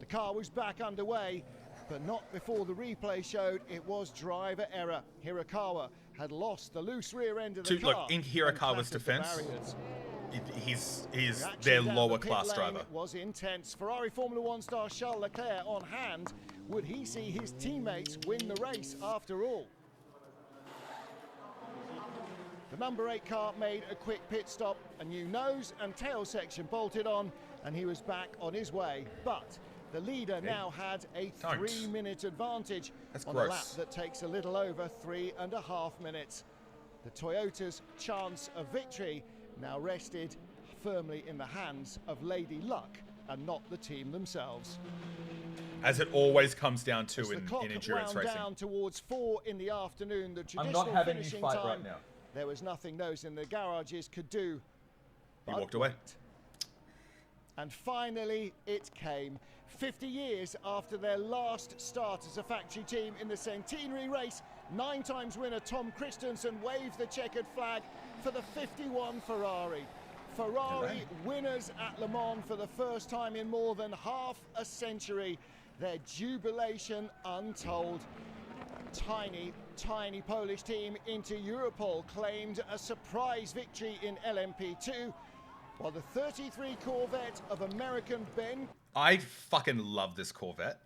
The car was back underway, but not before the replay showed it was driver error. Hirakawa had lost the loose rear end of the car. Look, in Hirakawa's defense, he's Reaction their down lower the pit class lane driver. was intense. Ferrari Formula One star Charles Leclerc on hand. Would he see his teammates win the race after all? The number 8 car made a quick pit stop, a new nose and tail section bolted on, and he was back on his way. But the leader now had a 3-minute advantage on a lap that takes a little over 3.5 minutes. The Toyota's chance of victory now rested firmly in the hands of Lady Luck and not the team themselves. As it always comes down to in endurance racing. Down towards 4 in the afternoon, the traditional I'm not having you finishing fight time, right now. there was nothing those in the garages could do. He walked away. And finally, it came. 50 years after their last start as a factory team in the centenary race, 9 times winner Tom Christensen waved the checkered flag for the 51 Ferrari. Ferrari winners at Le Mans for the first time in more than half a century. Their jubilation untold. Tiny Polish team Inter Europol claimed a surprise victory in LMP2, while the 33 Corvette of American Ben... I fucking love this Corvette.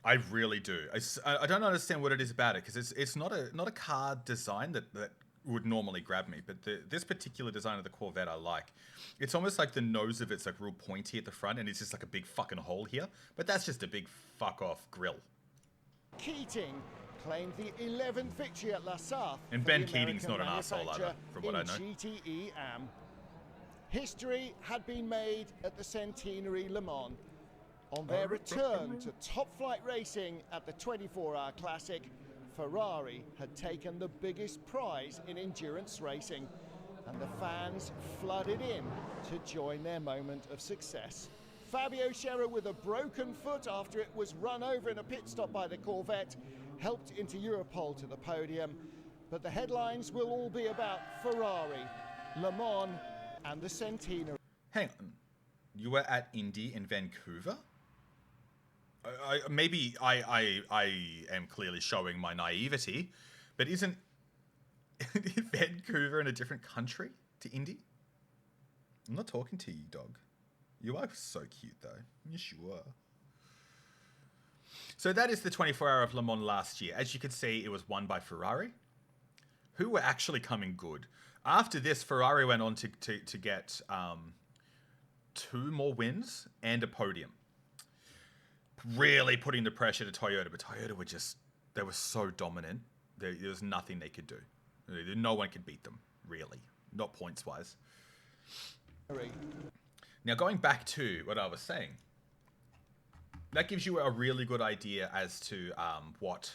I really do. I don't understand what it is about it, because it's not a car design that would normally grab me, but this particular design of the Corvette I like. It's almost like the nose of it's like real pointy at the front, and it's just like a big fucking hole here, but that's just a big fuck off grill. Keating claimed the 11th victory at La Sarthe. And Ben Keating's not an arsehole either, from what I know. GTE Am. History had been made at the centenary Le Mans. On their return to top flight racing at the 24-hour Classic, Ferrari had taken the biggest prize in endurance racing, and the fans flooded in to join their moment of success. Fabio Scherer, with a broken foot after it was run over in a pit stop by the Corvette, helped Inter Europol to the podium, but the headlines will all be about Ferrari, Le Mans and the centenary. Hang on, you were at Indy in Vancouver? Maybe I am clearly showing my naivety, but isn't Vancouver in a different country to Indy? I'm not talking to you, dog. You are so cute, though. Yes, you are. So that is the 24-hour of Le Mans last year. As you can see, it was won by Ferrari, who were actually coming good. After this, Ferrari went on to get 2 more wins and a podium. Really putting the pressure to Toyota, but Toyota were they were so dominant. There was nothing they could do. No one could beat them, really. Not points-wise. Now, going back to what I was saying, that gives you a really good idea as to what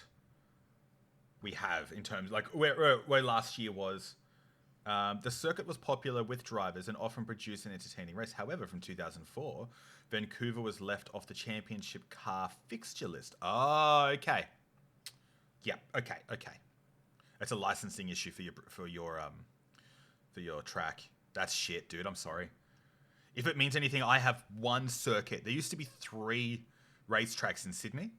we have in terms, like where last year was. The circuit was popular with drivers and often produced an entertaining race. However, from 2004, Vancouver was left off the championship car fixture list. Oh, okay. Yeah, okay. It's a licensing issue for your track. That's shit, dude. I'm sorry. If it means anything, I have 1 circuit. There used to be 3 racetracks in Sydney.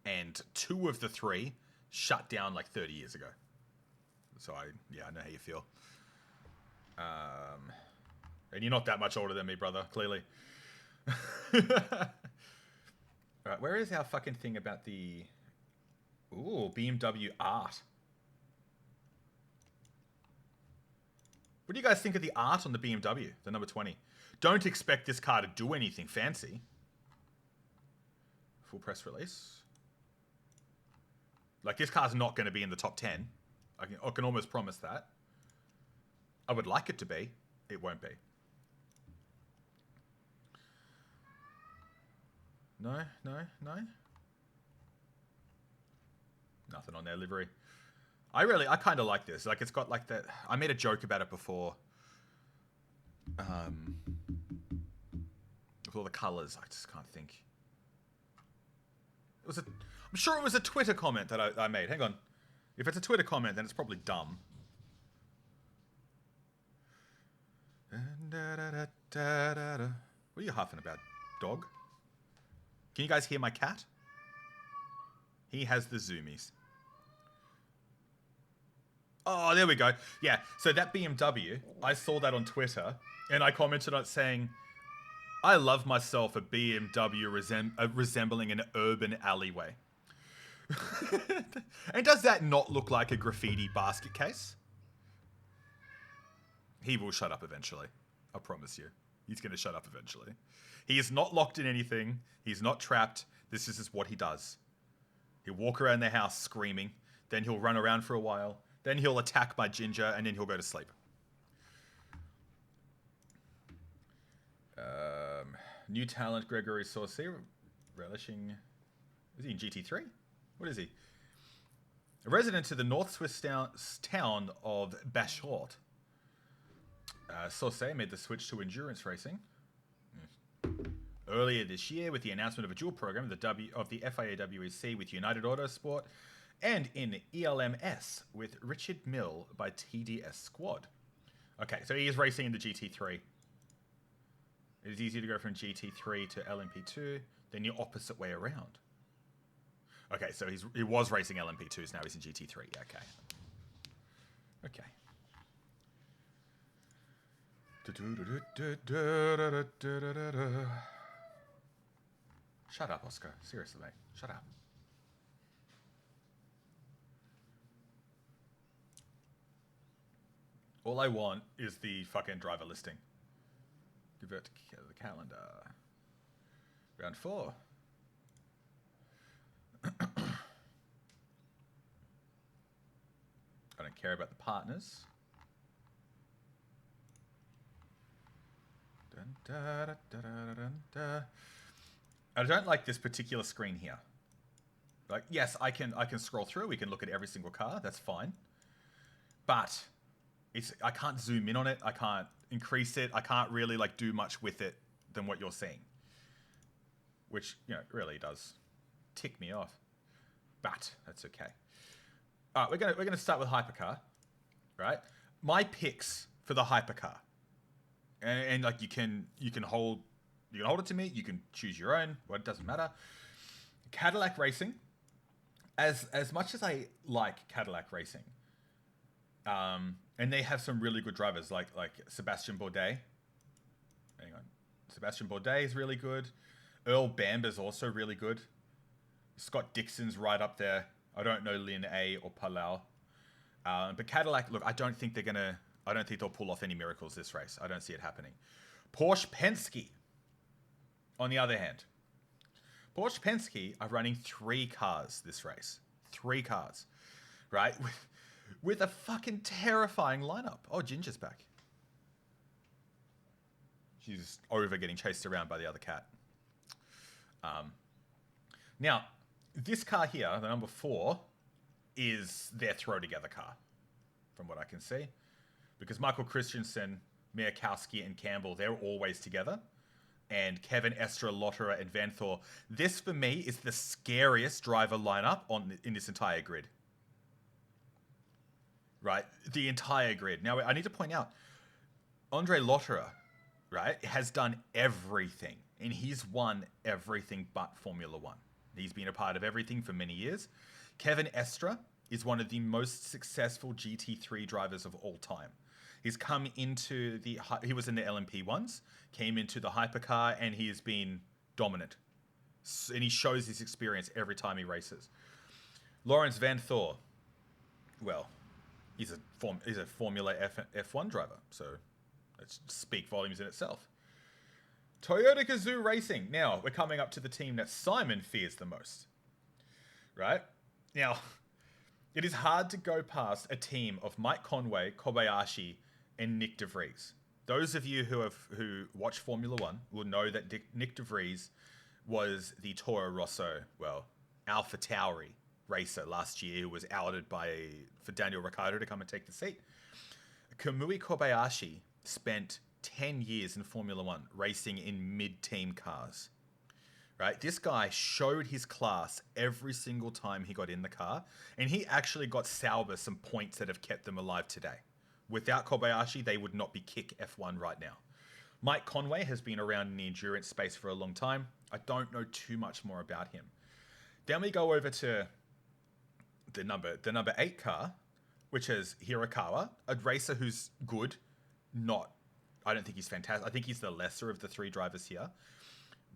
And 2 of the 3 shut down like 30 years ago. So I know how you feel. And you're not that much older than me, brother, clearly. Alright, where is our fucking thing about the... Ooh, BMW art. What do you guys think of the art on the BMW, the number 20? Don't expect this car to do anything fancy. Full press release. Like, this car's not going to be in the top 10. I can almost promise that. I would like it to be. It won't be. No. Nothing on their livery. I kind of like this. Like, it's got like that. I made a joke about it before. With all the colors, I just can't think. I'm sure it was a Twitter comment that I made. Hang on. If it's a Twitter comment, then it's probably dumb. What are you huffing about, dog? Can you guys hear my cat? He has the zoomies. Oh, there we go. Yeah, so that BMW, I saw that on Twitter, and I commented on it saying, I love myself a BMW resembling an urban alleyway. And does that not look like a graffiti basket case? He will shut up eventually. I promise you. He's going to shut up eventually. He is not locked in anything. He's not trapped. This is just what he does. He'll walk around the house screaming. Then he'll run around for a while. Then he'll attack my ginger, and then he'll go to sleep. New talent, Gregory Saucy, relishing... Is he in GT3? What is he? A resident of the North Swiss town of Bashort. Saucy made the switch to endurance racing earlier this year with the announcement of a dual program of the FIA WEC with United Autosport and in ELMS with Richard Mill by TDS Squad. Okay, so he is racing in the GT3. It is easier to go from GT3 to LMP2 than the opposite way around. Okay, so he was racing LMP2s, now he's in GT3. Okay. Okay. Shut up, Oscar. Seriously, mate. Shut up. All I want is the fucking driver listing. Convert to the calendar. Round 4. I don't care about the partners. I don't like this particular screen here. Like, yes, I can scroll through. We can look at every single car. That's fine. But I can't zoom in on it. I can't increase it. I can't really like do much with it than what you're seeing, which really does tick me off. But that's okay. All right, we're gonna start with hypercar, right? My picks for the hypercar, and like you can hold it to me. You can choose your own. Well, it doesn't matter. Cadillac Racing, as much as I like Cadillac Racing, and they have some really good drivers like Sebastian Bourdais. Hang on, Sebastian Bourdais is really good. Earl Bamber's also really good. Scott Dixon's right up there. I don't know Lin A or Palau. But Cadillac, look, I don't think they'll pull off any miracles this race. I don't see it happening. Porsche Penske, on the other hand. Porsche Penske are running 3 cars this race. 3 cars. Right? With a fucking terrifying lineup. Oh, Ginger's back. She's over getting chased around by the other cat. Now, this car here, the number 4, is their throw-together car, from what I can see. Because Michael Christensen, Miakowski, and Campbell, they're always together. And Kevin, Estra, Lotterer, and Van Thor. This, for me, is the scariest driver lineup in this entire grid. Right? The entire grid. Now, I need to point out, Andre Lotterer, right, has done everything. And he's won everything but Formula 1. He's been a part of everything for many years. Kevin Estra is one of the most successful GT3 drivers of all time. He's come into he was in the LMP ones, came into the hypercar, and he has been dominant. And he shows his experience every time he races. Lawrence Van Thor, well, he's a Formula F1 driver, so let's speak volumes in itself. Toyota Gazoo Racing. Now, we're coming up to the team that Simon fears the most. Right? Now, it is hard to go past a team of Mike Conway, Kobayashi, and Nick De Vries. Those of you who watch Formula 1 will know that Nick De Vries was the Toro Rosso, Alpha Tauri racer last year who was outed for Daniel Ricciardo to come and take the seat. Kamui Kobayashi spent 10 years in Formula 1 racing in mid-team cars. Right? This guy showed his class every single time he got in the car, and he actually got Sauber some points that have kept them alive today. Without Kobayashi, they would not be kick F1 right now. Mike Conway has been around in the endurance space for a long time. I don't know too much more about him. Then we go over to the number 8 car, which is Hirakawa, a racer who's good, I don't think he's fantastic. I think he's the lesser of the three drivers here.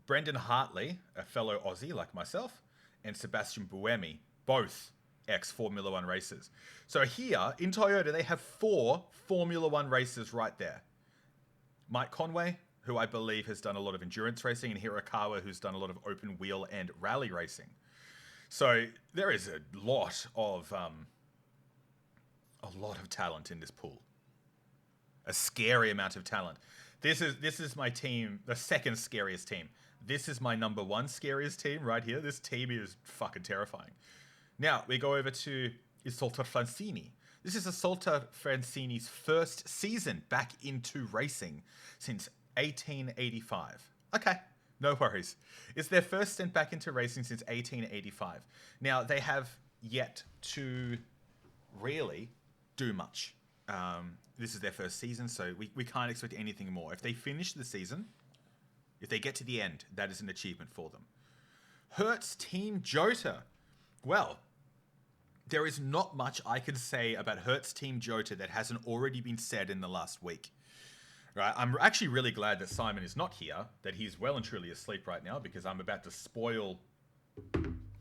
Brendan Hartley, a fellow Aussie like myself, and Sebastian Buemi, both ex-Formula One racers. So here, in Toyota, they have 4 Formula One racers right there. Mike Conway, who I believe has done a lot of endurance racing, and Hirakawa, who's done a lot of open wheel and rally racing. So there is a lot of talent in this pool. A scary amount of talent. This is my team, the second scariest team. This is my number 1 scariest team right here. This team is fucking terrifying. Now, we go over to Isolta Francini. This is Isolta Francini's first season back into racing since 1885. Okay, no worries. It's their first stint back into racing since 1885. Now, they have yet to really do much. This is their first season, so we can't expect anything more. If they finish the season, if they get to the end, that is an achievement for them. Hertz Team Jota. Well, there is not much I can say about Hertz Team Jota that hasn't already been said in the last week. Right? I'm actually really glad that Simon is not here, that he's well and truly asleep right now, because I'm about to spoil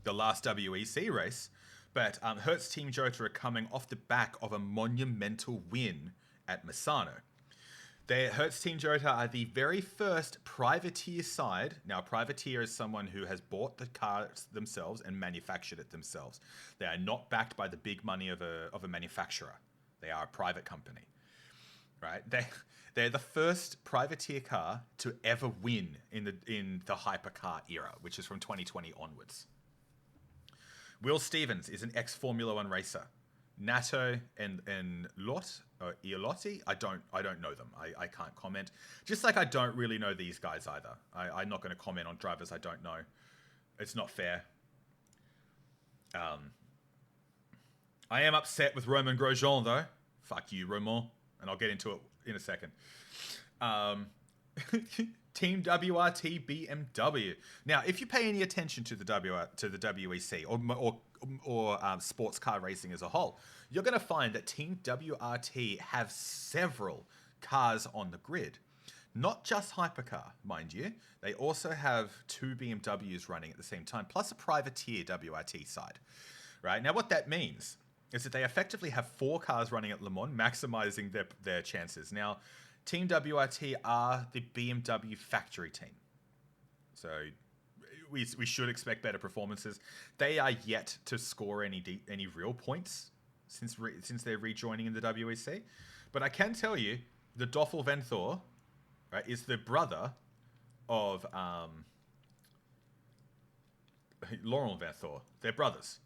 the last WEC race. But Hertz Team Jota are coming off the back of a monumental win at Misano. Hertz Team Jota are the very first privateer side. Now, privateer is someone who has bought the cars themselves and manufactured it themselves. They are not backed by the big money of a manufacturer. They are a private company, right? They're the first privateer car to ever win in the hypercar era, which is from 2020 onwards. Will Stevens is an ex-Formula One racer. Nato and Iolotti, I don't know them. I can't comment. Just like I don't really know these guys either. I'm not going to comment on drivers I don't know. It's not fair. I am upset with Romain Grosjean though. Fuck you, Romain. And I'll get into it in a second. Team WRT BMW. Now, if you pay any attention to the WEC or sports car racing as a whole, you're going to find that Team WRT have several cars on the grid. Not just hypercar, mind you. They also have 2 BMWs running at the same time, plus a privateer WRT side. Right? Now, what that means is that they effectively have 4 cars running at Le Mans, maximizing their chances. Now, Team WRT are the BMW factory team. So we should expect better performances. They are yet to score any real points since they're rejoining in the WEC. But I can tell you, the Doffel Venthoor, right, is the brother of Laurent Venthoor. They're brothers.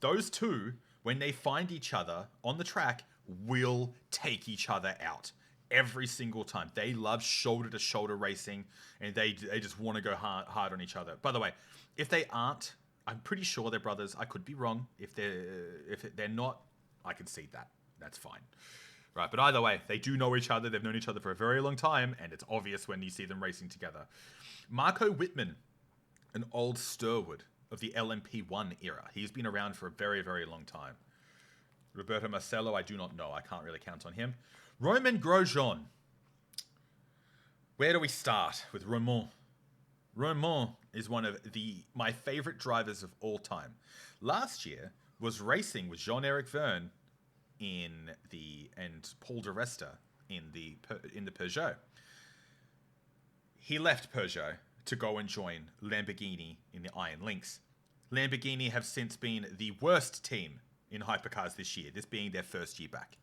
Those two, when they find each other on the track, will take each other out. Every single time. They love shoulder-to-shoulder racing, and they just want to go hard on each other. By the way, if they aren't, I'm pretty sure they're brothers. I could be wrong. If they're not, I can see that. That's fine. Right, but either way, they do know each other. They've known each other for a very long time, and it's obvious when you see them racing together. Marco Wittmann, an old Sturwood of the LMP1 era. He's been around for a very, very long time. Roberto Marcello, I do not know. I can't really count on him. Romain Grosjean. Where do we start with Romain? Romain is one of my favorite drivers of all time. Last year was racing with Jean-Eric Verne and Paul di Resta in the Peugeot. He left Peugeot to go and join Lamborghini in the Iron Lynx. Lamborghini have since been the worst team in hypercars this year, this being their first year back.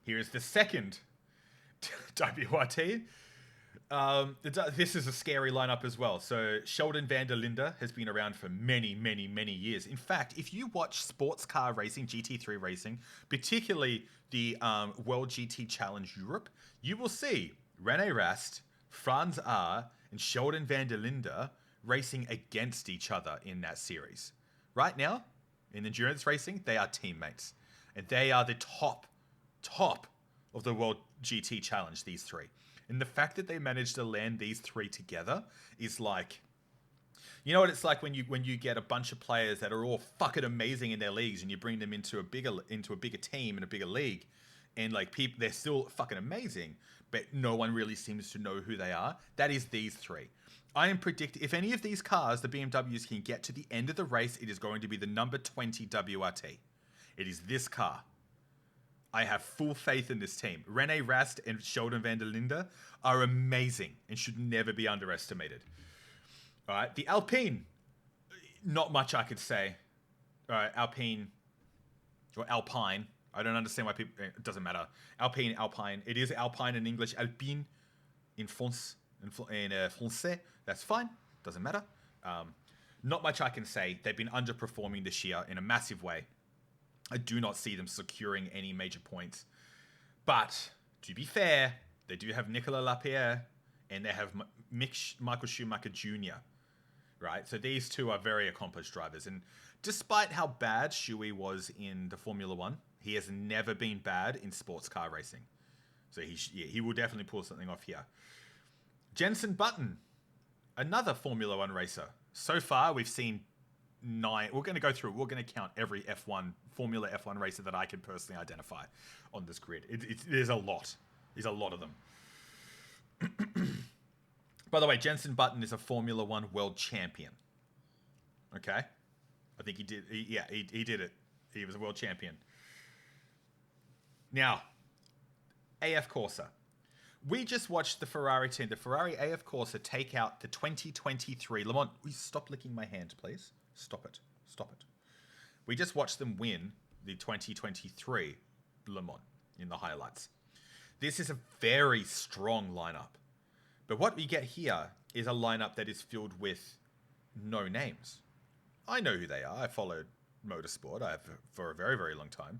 Here is the second WRT. This is a scary lineup as well. So Sheldon van der Linde has been around for many, many, many years. In fact, if you watch sports car racing, GT3 racing, particularly the World GT Challenge Europe, you will see René Rast, Franz R, and Sheldon van der Linde racing against each other in that series. Right now, in endurance racing, they are teammates. And they are the top of the World GT Challenge, these three. And the fact that they managed to land these three together is like, You know what it's like when you get a bunch of players that are all fucking amazing in their leagues, and you bring them into a bigger team and a bigger league, and like people, they're still fucking amazing, but no one really seems to know who they are. That is these three. I am predicting if any of these cars, the BMWs, can get to the end of the race, it is going to be the number 20 WRT. It is this car. I have full faith in this team. Rene Rast and Sheldon van der Linde are amazing and should never be underestimated. All right, the Alpine, not much I could say. All right, Alpine, or Alpine. I don't understand why people, it doesn't matter. Alpine. It is Alpine in English. Alpine in France, in Francais. That's fine. Doesn't matter. Not much I can say. They've been underperforming this year in a massive way. I do not see them securing any major points. But, to be fair, they do have Nicolas Lapierre and they have Michael Schumacher Jr., right? So these two are very accomplished drivers. And despite how bad Shuey was in the Formula One, he has never been bad in sports car racing. So he will definitely pull something off here. Jenson Button, another Formula One racer. So far, we've seen 9. We're going to go through. We're going to count every Formula F1 racer that I can personally identify on this grid. There's a lot. There's a lot of them. By the way, Jenson Button is a Formula One world champion. Okay? I think he did. He did it. He was a world champion. Now, AF Corsa. We just watched the Ferrari team, the Ferrari AF Corsa, take out the 2023 Le Mans. Stop licking my hand, please. Stop it. We just watched them win the 2023 Le Mans in the highlights. This is a very strong lineup. But what we get here is a lineup that is filled with no names. I know who they are. I followed motorsport. I have for a very, very long time.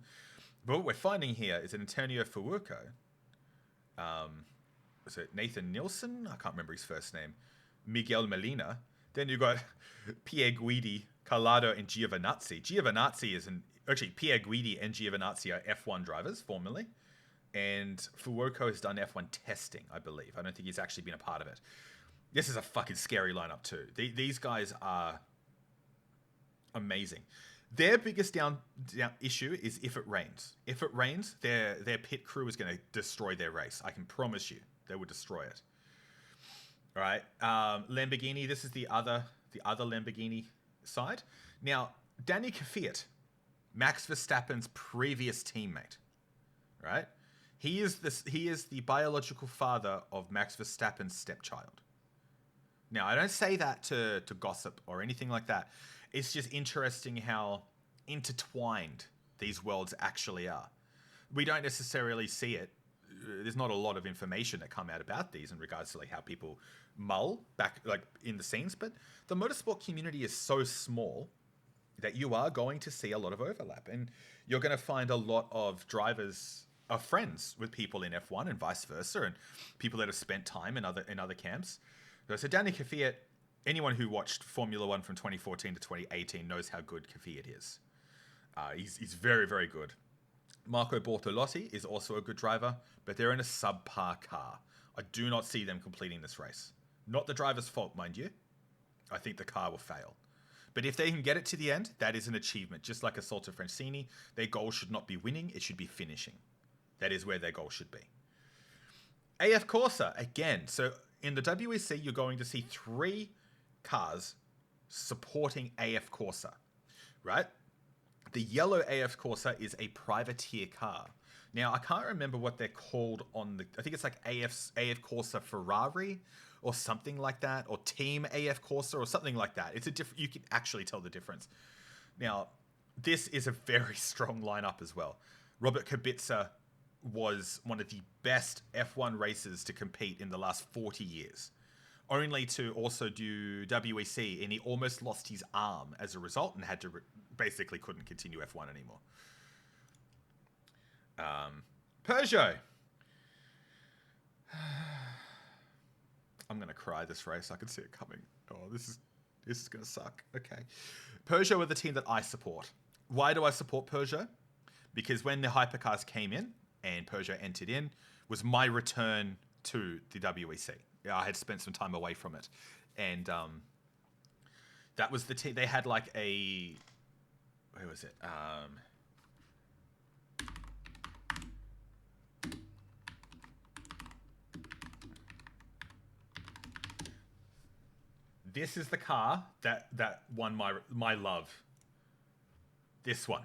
But what we're finding here is an Antonio Fuoco. Was it Nathan Nilsson? I can't remember his first name. Miguel Molina. Then you've got Pierre Guidi, Carlado, and Giovinazzi. Giovinazzi is actually Pierre Guidi and Giovinazzi are F1 drivers formerly, and Fuoco has done F1 testing, I believe. I don't think he's actually been a part of it. This is a fucking scary lineup too. These guys are amazing. Their biggest down issue is if it rains. If it rains, their pit crew is going to destroy their race. I can promise you, they will destroy it. All right, Lamborghini. This is the other Lamborghini side. Now, Danny Kvyat, Max Verstappen's previous teammate, right? He is the biological father of Max Verstappen's stepchild. Now, I don't say that to gossip or anything like that. It's just interesting how intertwined these worlds actually are. We don't necessarily see it. There's not a lot of information that come out about these in regards to like how people mull back like in the scenes, but the motorsport community is so small that you are going to see a lot of overlap, and you're going to find a lot of drivers are friends with people in F1 and vice versa, and people that have spent time in other camps. So Danny Kvyat, anyone who watched Formula One from 2014 to 2018 knows how good Kvyat is. He's very, very good. Marco Bortolotti is also a good driver, but they're in a subpar car. I do not see them completing this race. Not the driver's fault, mind you. I think the car will fail. But if they can get it to the end, that is an achievement. Just like Assalto Francini, their goal should not be winning, it should be finishing. That is where their goal should be. AF Corsa, again. So in the WEC, you're going to see 3 cars supporting AF Corsa, right? The yellow AF Corsa is a privateer car. Now, I can't remember what they're called on the... I think it's like AF Corsa Ferrari or something like that, or Team AF Corsa or something like that. It's a different... You can actually tell the difference. Now, this is a very strong lineup as well. Robert Kubica was one of the best F1 racers to compete in the last 40 years. Only to also do WEC, and he almost lost his arm as a result and had to basically couldn't continue F1 anymore. Peugeot. I'm gonna cry this race. I can see it coming. Oh, this is gonna suck. Okay, Peugeot are the team that I support. Why do I support Peugeot? Because when the hypercars came in and Peugeot entered in, was my return to the WEC. I had spent some time away from it, and That was the team. They had like a... Where was it? This is the car that won my love. This one.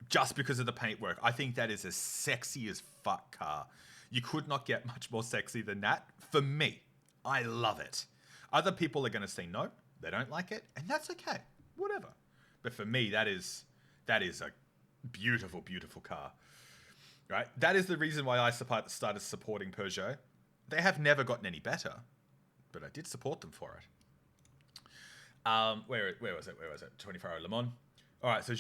Just because of the paintwork. I think that is a sexy as fuck car. You could not get much more sexy than that. For me, I love it. Other people are going to say no, they don't like it, and that's okay. Whatever. But for me, that is a beautiful, beautiful car. Right? That is the reason why I started supporting Peugeot. They have never gotten any better, but I did support them for it. Where was it? 24-hour Le Mans. All right, so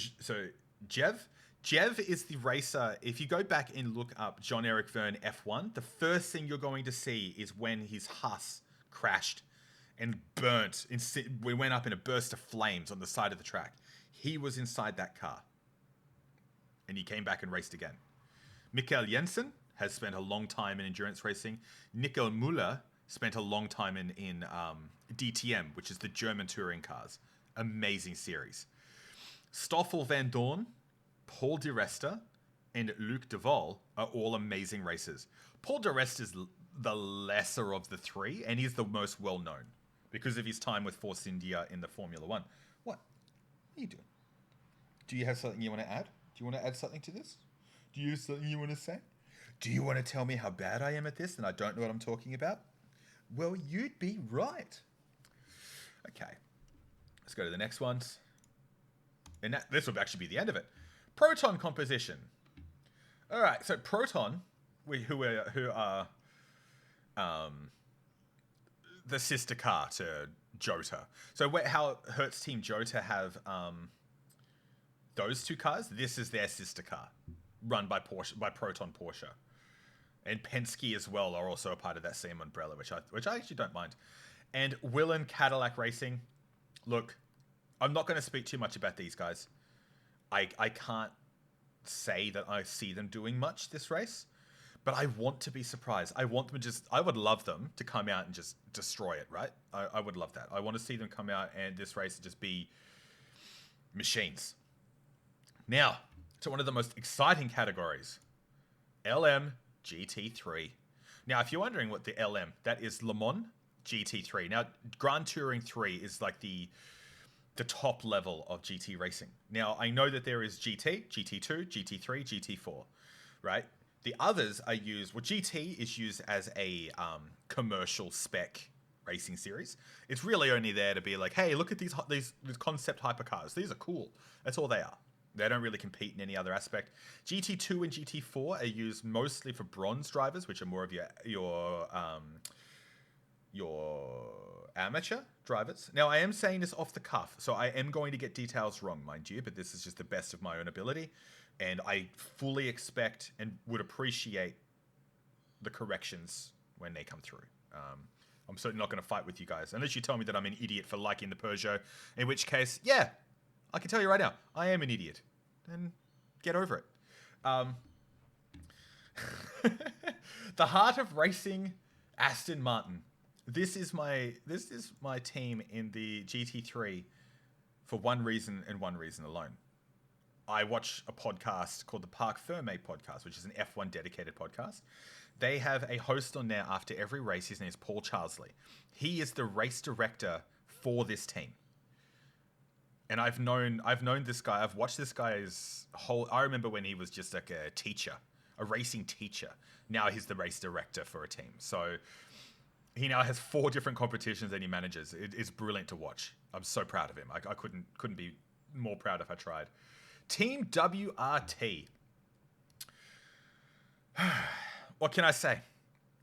Jev is the racer. If you go back and look up John-Eric Verne F1, the first thing you're going to see is when his Haas crashed and burnt. We went up in a burst of flames on the side of the track. He was inside that car. And he came back and raced again. Mikkel Jensen has spent a long time in endurance racing. Nickel Müller spent a long time in DTM, which is the German touring cars. Amazing series. Stoffel Van Dorn, Paul di Resta, and Luc Deval are all amazing racers. Paul di Resta is the lesser of the three, and he's the most well-known because of his time with Force India in the Formula One. What are you doing? Do you have something you want to add? Do you want to add something to this? Do you have something you want to say? Do you want to tell me how bad I am at this and I don't know what I'm talking about? Well, you'd be right. Okay. Let's go to the next ones. And this will actually be the end of it. Proton composition. All right, so Proton, who are the sister car to Jota. So how Hertz Team Jota have those two cars. This is their sister car, run by Proton Porsche, and Penske as well are also a part of that same umbrella, which I actually don't mind. And Willen Cadillac Racing. Look, I'm not going to speak too much about these guys. I can't say that I see them doing much this race, but I want to be surprised. I would love them to come out and just destroy it, right? I would love that. I want to see them come out and this race just be machines. Now, to one of the most exciting categories, LM GT3. Now, if you're wondering what the LM, that is Le Mans GT3. Now, Grand Touring 3 is like the top level of GT racing. Now, I know that there is GT, GT2, GT3, GT4, right? The others are used, well, GT is used as a commercial spec racing series. It's really only there to be like, hey, look at these concept hypercars. These are cool. That's all they are. They don't really compete in any other aspect. GT2 and GT4 are used mostly for bronze drivers, which are more of your amateur drivers. Now, I am saying this off the cuff, so I am going to get details wrong, mind you, but this is just the best of my own ability, and I fully expect and would appreciate the corrections when they come through. I'm certainly not going to fight with you guys, unless you tell me that I'm an idiot for liking the Peugeot, in which case, yeah, I can tell you right now, I am an idiot. And get over it. The heart of racing, Aston Martin. This is my team in the GT3 for one reason and one reason alone. I watch a podcast called the Parc Ferme podcast, which is an F1 dedicated podcast. They have a host on there after every race. His name is Paul Charsley. He is the race director for this team. And I've known this guy. I've watched this guy's whole... I remember when he was just like a teacher, a racing teacher. Now he's the race director for a team. So he now has 4 different competitions that he manages. It's brilliant to watch. I'm so proud of him. I couldn't be more proud if I tried. Team WRT. What can I say?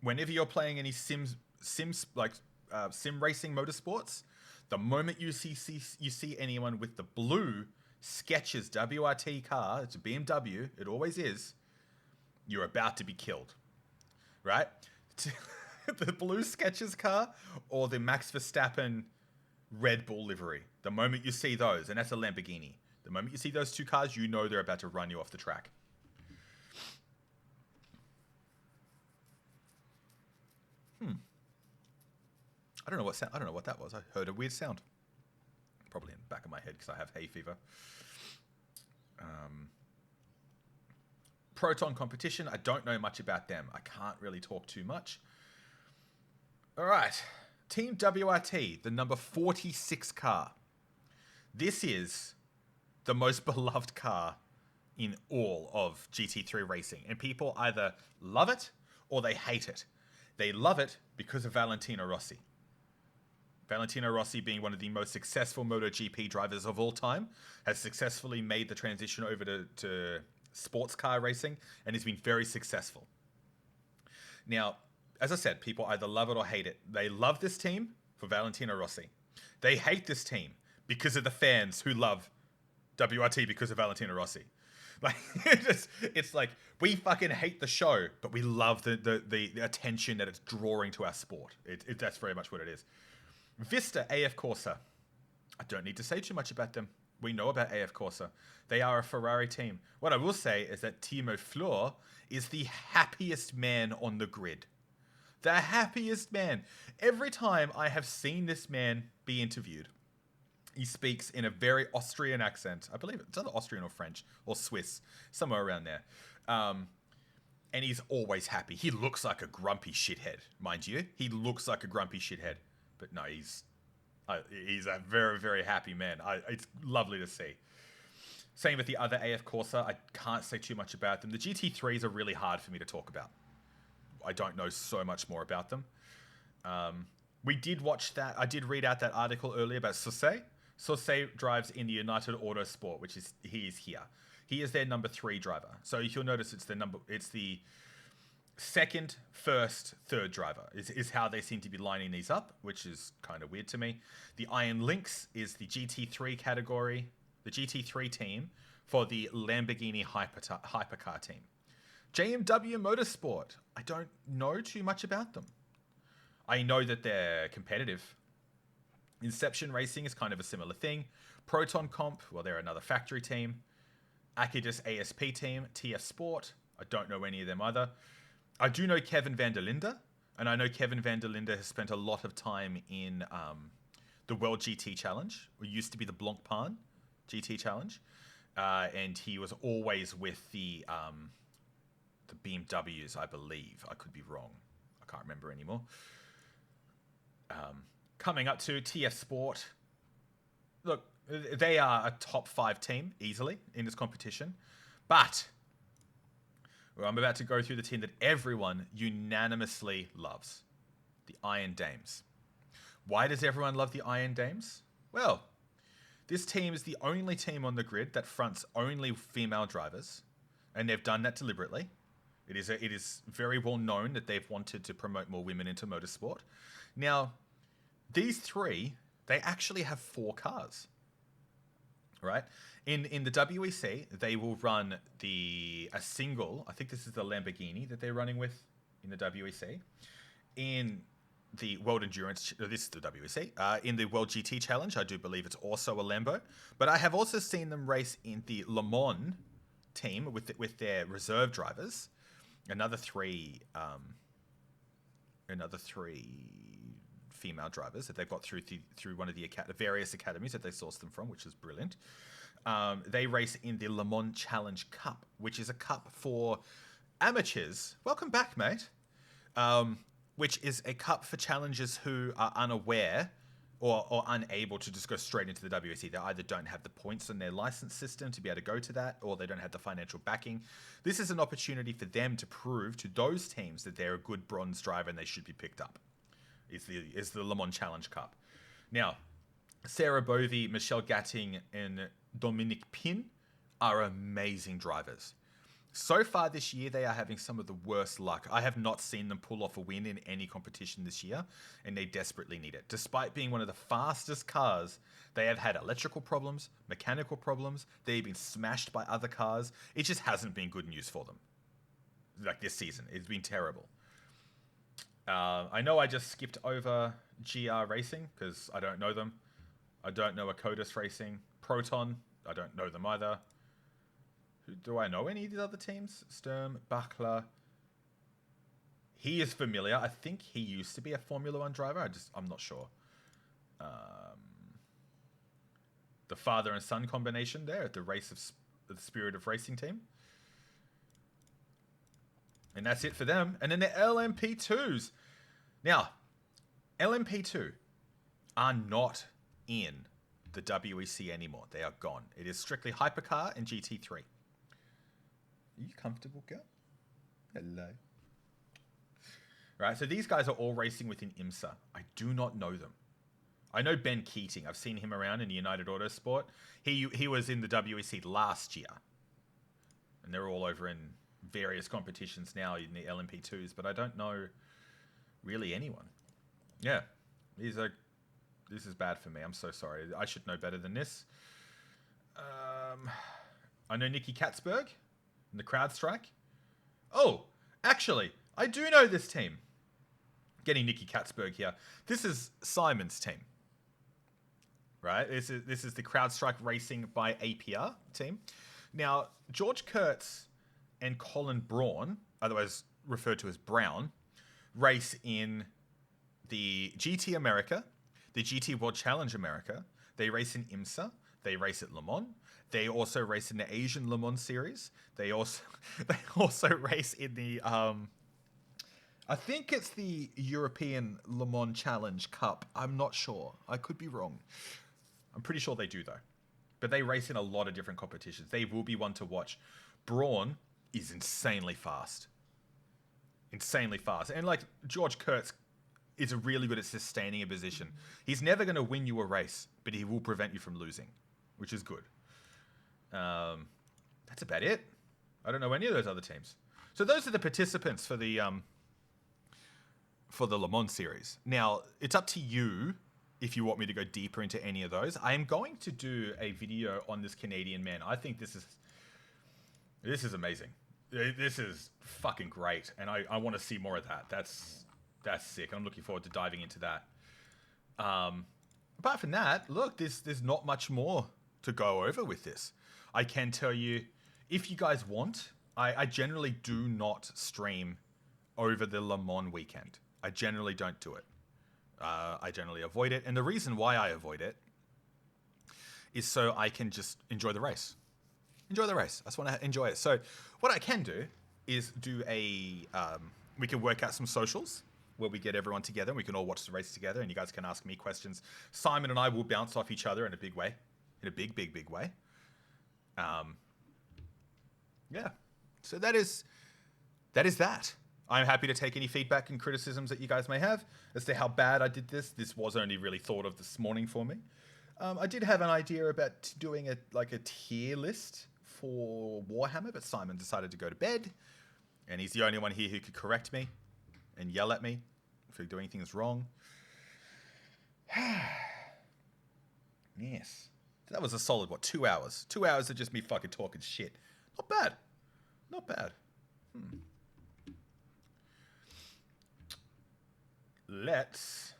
Whenever you're playing any sim racing motorsports, the moment you see anyone with the blue Skechers WRT car, it's a BMW, it always is, you're about to be killed, right? The blue Skechers car or the Max Verstappen Red Bull livery. The moment you see those, and that's a Lamborghini, the moment you see those two cars, you know they're about to run you off the track. I don't know what sound. I don't know what that was. I heard a weird sound. Probably in the back of my head because I have hay fever. Proton competition. I don't know much about them. I can't really talk too much. All right. Team WRT, the number 46 car. This is the most beloved car in all of GT3 racing. And people either love it or they hate it. They love it because of Valentino Rossi. Valentino Rossi, being one of the most successful MotoGP drivers of all time, has successfully made the transition over to sports car racing and has been very successful. Now, as I said, people either love it or hate it. They love this team for Valentino Rossi. They hate this team because of the fans who love WRT because of Valentino Rossi. Like, it's like, we fucking hate the show, but we love the attention that it's drawing to our sport. That's very much what it is. Vista AF Corsa. I don't need to say too much about them. We know about AF Corsa. They are a Ferrari team. What I will say is that Timo Fleur is the happiest man on the grid. The happiest man. Every time I have seen this man be interviewed, he speaks in a very Austrian accent. I believe it's either Austrian or French or Swiss, somewhere around there. And he's always happy. He looks like a grumpy shithead, mind you. He looks like a grumpy shithead. But no, he's a very, very happy man. It's lovely to see. Same with the other AF Corsa. I can't say too much about them. The GT3s are really hard for me to talk about. I don't know so much more about them. We did watch that. I did read out that article earlier about Sauce. Sauce drives in the United Autosport, which is he is here. He is their number 3 driver. So if you'll notice, it's the second, first, third driver is how they seem to be lining these up, which is kind of weird to me. The Iron Lynx is the GT3 category, the GT3 team for the Lamborghini hypercar team. JMW Motorsport, I don't know too much about them. I know that they're competitive. Inception Racing is kind of a similar thing. Proton Comp, well, they're another factory team. Akidis ASP team, TF Sport, I don't know any of them either. I do know Kevin van der Linde, and I know Kevin van der Linde has spent a lot of time in the World GT Challenge, or used to be the Blancpain GT Challenge, and he was always with the BMWs, I believe. I could be wrong. I can't remember anymore. Coming up to TF Sport. Look, they are a top 5 team, easily, in this competition. But I'm about to go through the team that everyone unanimously loves. The Iron Dames. Why does everyone love the Iron Dames? Well, this team is the only team on the grid that fronts only female drivers. And they've done that deliberately. It is very well known that they've wanted to promote more women into motorsport. Now, these 3, they actually have 4 cars. Right? In the WEC, they will run a single, I think this is the Lamborghini that they're running with in the WEC. In the World Endurance, this is the WEC. In the World GT Challenge, I do believe it's also a Lambo. But I have also seen them race in the Le Mans team with their reserve drivers. Another three female drivers that they've got through one of the various academies that they sourced them from, which is brilliant. They race in the Le Mans Challenge Cup, which is a cup for amateurs. Welcome back, mate. Which is a cup for challengers who are unaware or unable to just go straight into the WEC. They either don't have the points in their license system to be able to go to that, or they don't have the financial backing. This is an opportunity for them to prove to those teams that they're a good bronze driver and they should be picked up. Is the Le Mans Challenge Cup. Now, Sarah Bovey, Michelle Gatting, and Dominic Pin are amazing drivers. So far this year, they are having some of the worst luck. I have not seen them pull off a win in any competition this year, and they desperately need it. Despite being one of the fastest cars, they have had electrical problems, mechanical problems. They've been smashed by other cars. It just hasn't been good news for them. Like this season, it's been terrible. I know I just skipped over GR Racing because I don't know them. I don't know Akodis Racing. Proton, I don't know them either. Do I know any of these other teams? Sturm, Buckler, He is familiar. I think he used to be a Formula One driver. I'm not sure. The father and son combination there at the the Spirit of Racing team. And that's it for them. And then the LMP2s. Now, LMP2 are not in the WEC anymore. They are gone. It is strictly Hypercar and GT3. Are you comfortable, girl? Hello. Right, so these guys are all racing within IMSA. I do not know them. I know Ben Keating. I've seen him around in the United Autosport. He was in the WEC last year. And they're all over in various competitions now in the LMP2s, but I don't know really anyone. Yeah, this is bad for me. I'm so sorry. I should know better than this. I know Nicky Katzberg in the CrowdStrike. Oh, actually, I do know this team. Getting Nicky Katzberg here. This is Simon's team. Right? This is the CrowdStrike Racing by APR team. Now, George Kurtz and Colin Braun, otherwise referred to as Brown, race in the GT America, the GT World Challenge America. They race in IMSA. They race at Le Mans. They also race in the Asian Le Mans series. They also race in the I think it's the European Le Mans Challenge Cup. I'm not sure. I could be wrong. I'm pretty sure they do though. But they race in a lot of different competitions. They will be one to watch. Braun is insanely fast. Insanely fast. And like George Kurtz is really good at sustaining a position. He's never going to win you a race, but he will prevent you from losing, which is good. That's about it. I don't know any of those other teams. So those are the participants for the Le Mans series. Now, it's up to you if you want me to go deeper into any of those. I am going to do a video on this Canadian man. I think this is amazing. This is fucking great, and I want to see more of that. That's sick. I'm looking forward to diving into that. Apart from that, look, there's not much more to go over with this. I can tell you, if you guys want, I generally do not stream over the Le Mans weekend. I generally don't do it. I generally avoid it. And the reason why I avoid it is so I can just enjoy the race. Enjoy the race. I just want to enjoy it. So what I can do is do we can work out some socials where we get everyone together and we can all watch the race together and you guys can ask me questions. Simon and I will bounce off each other in a big way. In a big, big, big way. Yeah. So that is that. I'm happy to take any feedback and criticisms that you guys may have as to how bad I did this. This was only really thought of this morning for me. I did have an idea about doing a tier list for Warhammer, but Simon decided to go to bed, and he's the only one here who could correct me and yell at me for doing things wrong. Yes. That was a solid, 2 hours? 2 hours of just me fucking talking shit. Not bad. Not bad. Let's